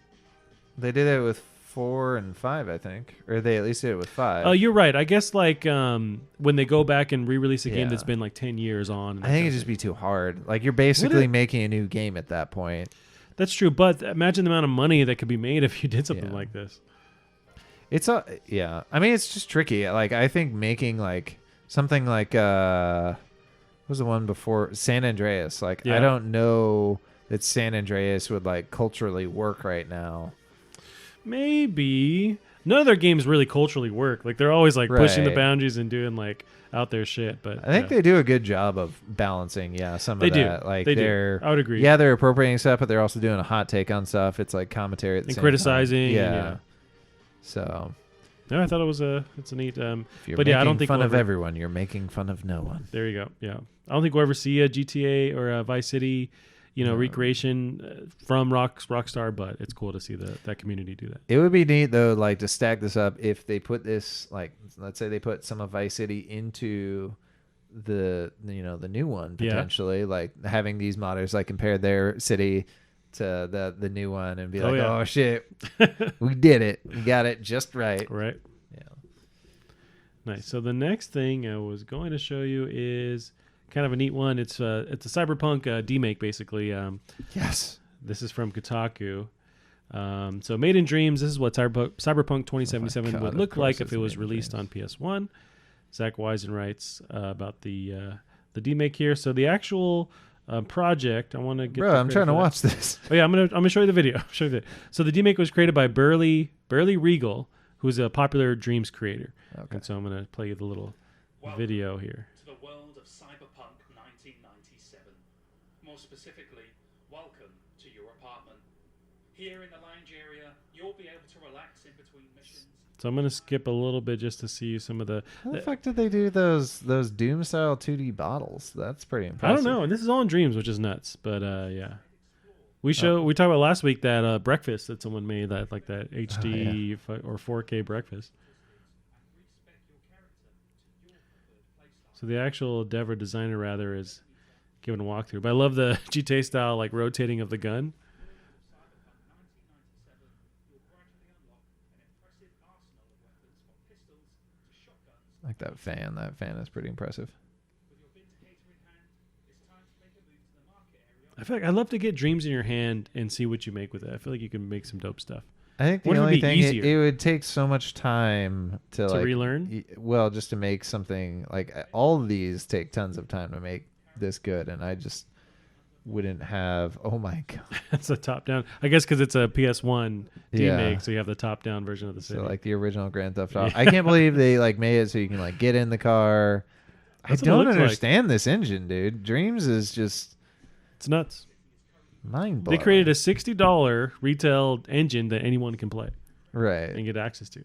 They did it with 4 and 5, I think, or they at least did it with 5. Oh, you're right. I guess like when they go back and re-release a game that's been like 10 years on. I think it'd just be too hard. Like you're basically making a new game at that point. That's true, but imagine the amount of money that could be made if you did something like this. It's I mean, it's just tricky. Like I think making like something like what was the one before San Andreas? Like I don't know that San Andreas would like culturally work right now. Maybe none of their games really culturally work. Like they're always like pushing the boundaries and doing like out there shit. But I think they do a good job of balancing. Some of that. Like they do. I would agree. Yeah, they're appropriating stuff, but they're also doing a hot take on stuff. It's like commentary at the and same criticizing. time. Yeah. So. No, I thought it was it's a neat. If you're but making I don't think fun of everyone. You're making fun of no one. There you go. Yeah, I don't think we'll ever see a GTA or a Vice City, recreation from Rockstar. But it's cool to see that community do that. It would be neat though, like to stack this up if they put this, like, let's say they put some of Vice City into the new one potentially, like having these modders like compare their city to the new one and be like, oh shit, we did it, we got it just right. Yeah, nice. So the next thing I was going to show you is kind of a neat one. It's a Cyberpunk demake basically. Yes, this is from Kotaku. So Made in Dreams, this is what Cyberpunk 2077 would look like if it was released on PS1. Zach Wisen writes about the demake here. So the actual project, I want to get. Bro, I'm trying to watch this. Oh yeah, I'm gonna show you the video. So the demake was created by Burley Regal, who's a popular Dreams creator. Okay. And so I'm gonna play you the little video here. To the world of Cyberpunk 1997. More specifically, welcome to your apartment. Here in the lounge area, you'll be able to relax in between missions. So I'm going to skip a little bit just to see some of the... How the fuck did they do those Doom-style 2D bottles? That's pretty impressive. I don't know. And this is all in Dreams, which is nuts. But, yeah. We talked about last week that breakfast that someone made, that HD or 4K breakfast. So the actual dev or designer, rather, is giving a walkthrough. But I love the GTA style, like, rotating of the gun. Like that fan. That fan is pretty impressive. I feel like I'd love to get Dreams in your hand and see what you make with it. I feel like you can make some dope stuff. I think the only thing it would take so much time to like relearn. Well, just to make something like all of these take tons of time to make this good, and I just wouldn't have. Oh my god, it's a top down. I guess because it's a PS1 remake, so you have the top down version of the city. So like the original Grand Theft Auto. I can't believe they like made it so you can like get in the car. I don't understand this engine, dude. Dreams is just it's nuts. Mind blowing. They created a $60 retail engine that anyone can play, right, and get access to.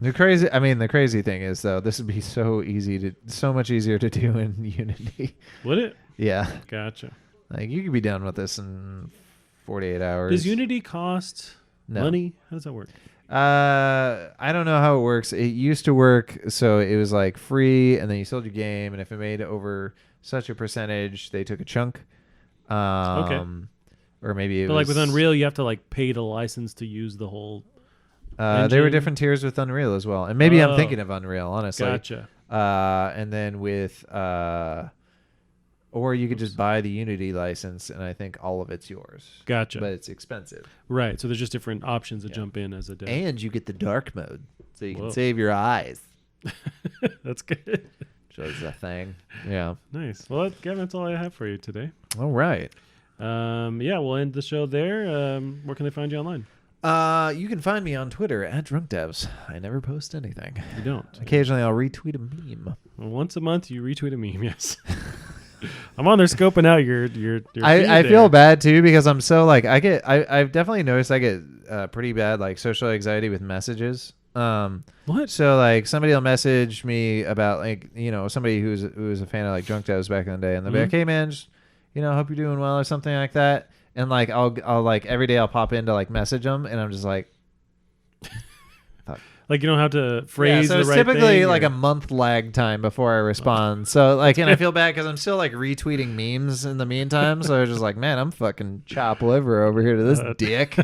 The crazy thing is though, this would be so much easier to do in Unity. Would it? Yeah. Gotcha. Like you could be done with this in 48 hours. Does Unity cost money? How does that work? I don't know how it works. It used to work so it was like free, and then you sold your game, and if it made over such a percentage, they took a chunk. Okay. or maybe it But was like with Unreal, you have to like pay the license to use the whole. There were engine? different tiers with Unreal as well, and maybe I'm Oh. thinking of Unreal, honestly. Gotcha. And then with or you could just buy the Unity license, and I think all of it's yours. Gotcha. But it's expensive. Right. So there's just different options to Yeah. jump in as a dev. And you get the dark mode, so you Whoa. can save your eyes. That's good. Which is a thing. Yeah. Nice. Well, Gavin, that's all I have for you today. All right. Yeah, we'll end the show there. Where can they find you online? You can find me on Twitter at DrunkDevs. I never post anything. You don't. Occasionally, I'll retweet a meme. Well, once a month, you retweet a meme. Yes. I'm on there scoping out your I feed feel there. bad too because I'm so like I've definitely noticed I get pretty bad like social anxiety with messages. What? So like somebody will message me about like somebody who was a fan of like Drunk Devs back in the day, and they'll be like, "Hey man, just, hope you're doing well" or something like that. And like I'll like every day I'll pop in to like message them, and I'm just like. Like you don't have to phrase so the it's right typically thing. like or- a month lag time before I respond. So like, and I feel bad because I'm still like retweeting memes in the meantime. So I was just like, man, I'm fucking chop liver over here to this dick.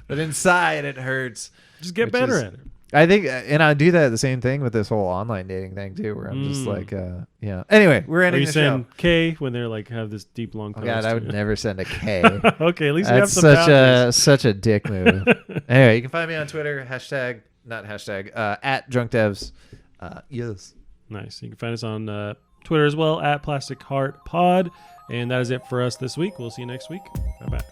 But inside it hurts. Just get which better is- at it. I think, and I do that the same thing with this whole online dating thing too, where I'm just like, yeah. Anyway, we're Or ending you the show. send K when they're like have this deep long. Oh post. God, I would never send a K. Okay, at least we have That's some such boundaries. such a dick move. Anyway, you can find me on Twitter, at DrunkDevs. Yes. Nice. You can find us on Twitter as well at Plastic Heart Pod, and that is it for us this week. We'll see you next week. Bye bye.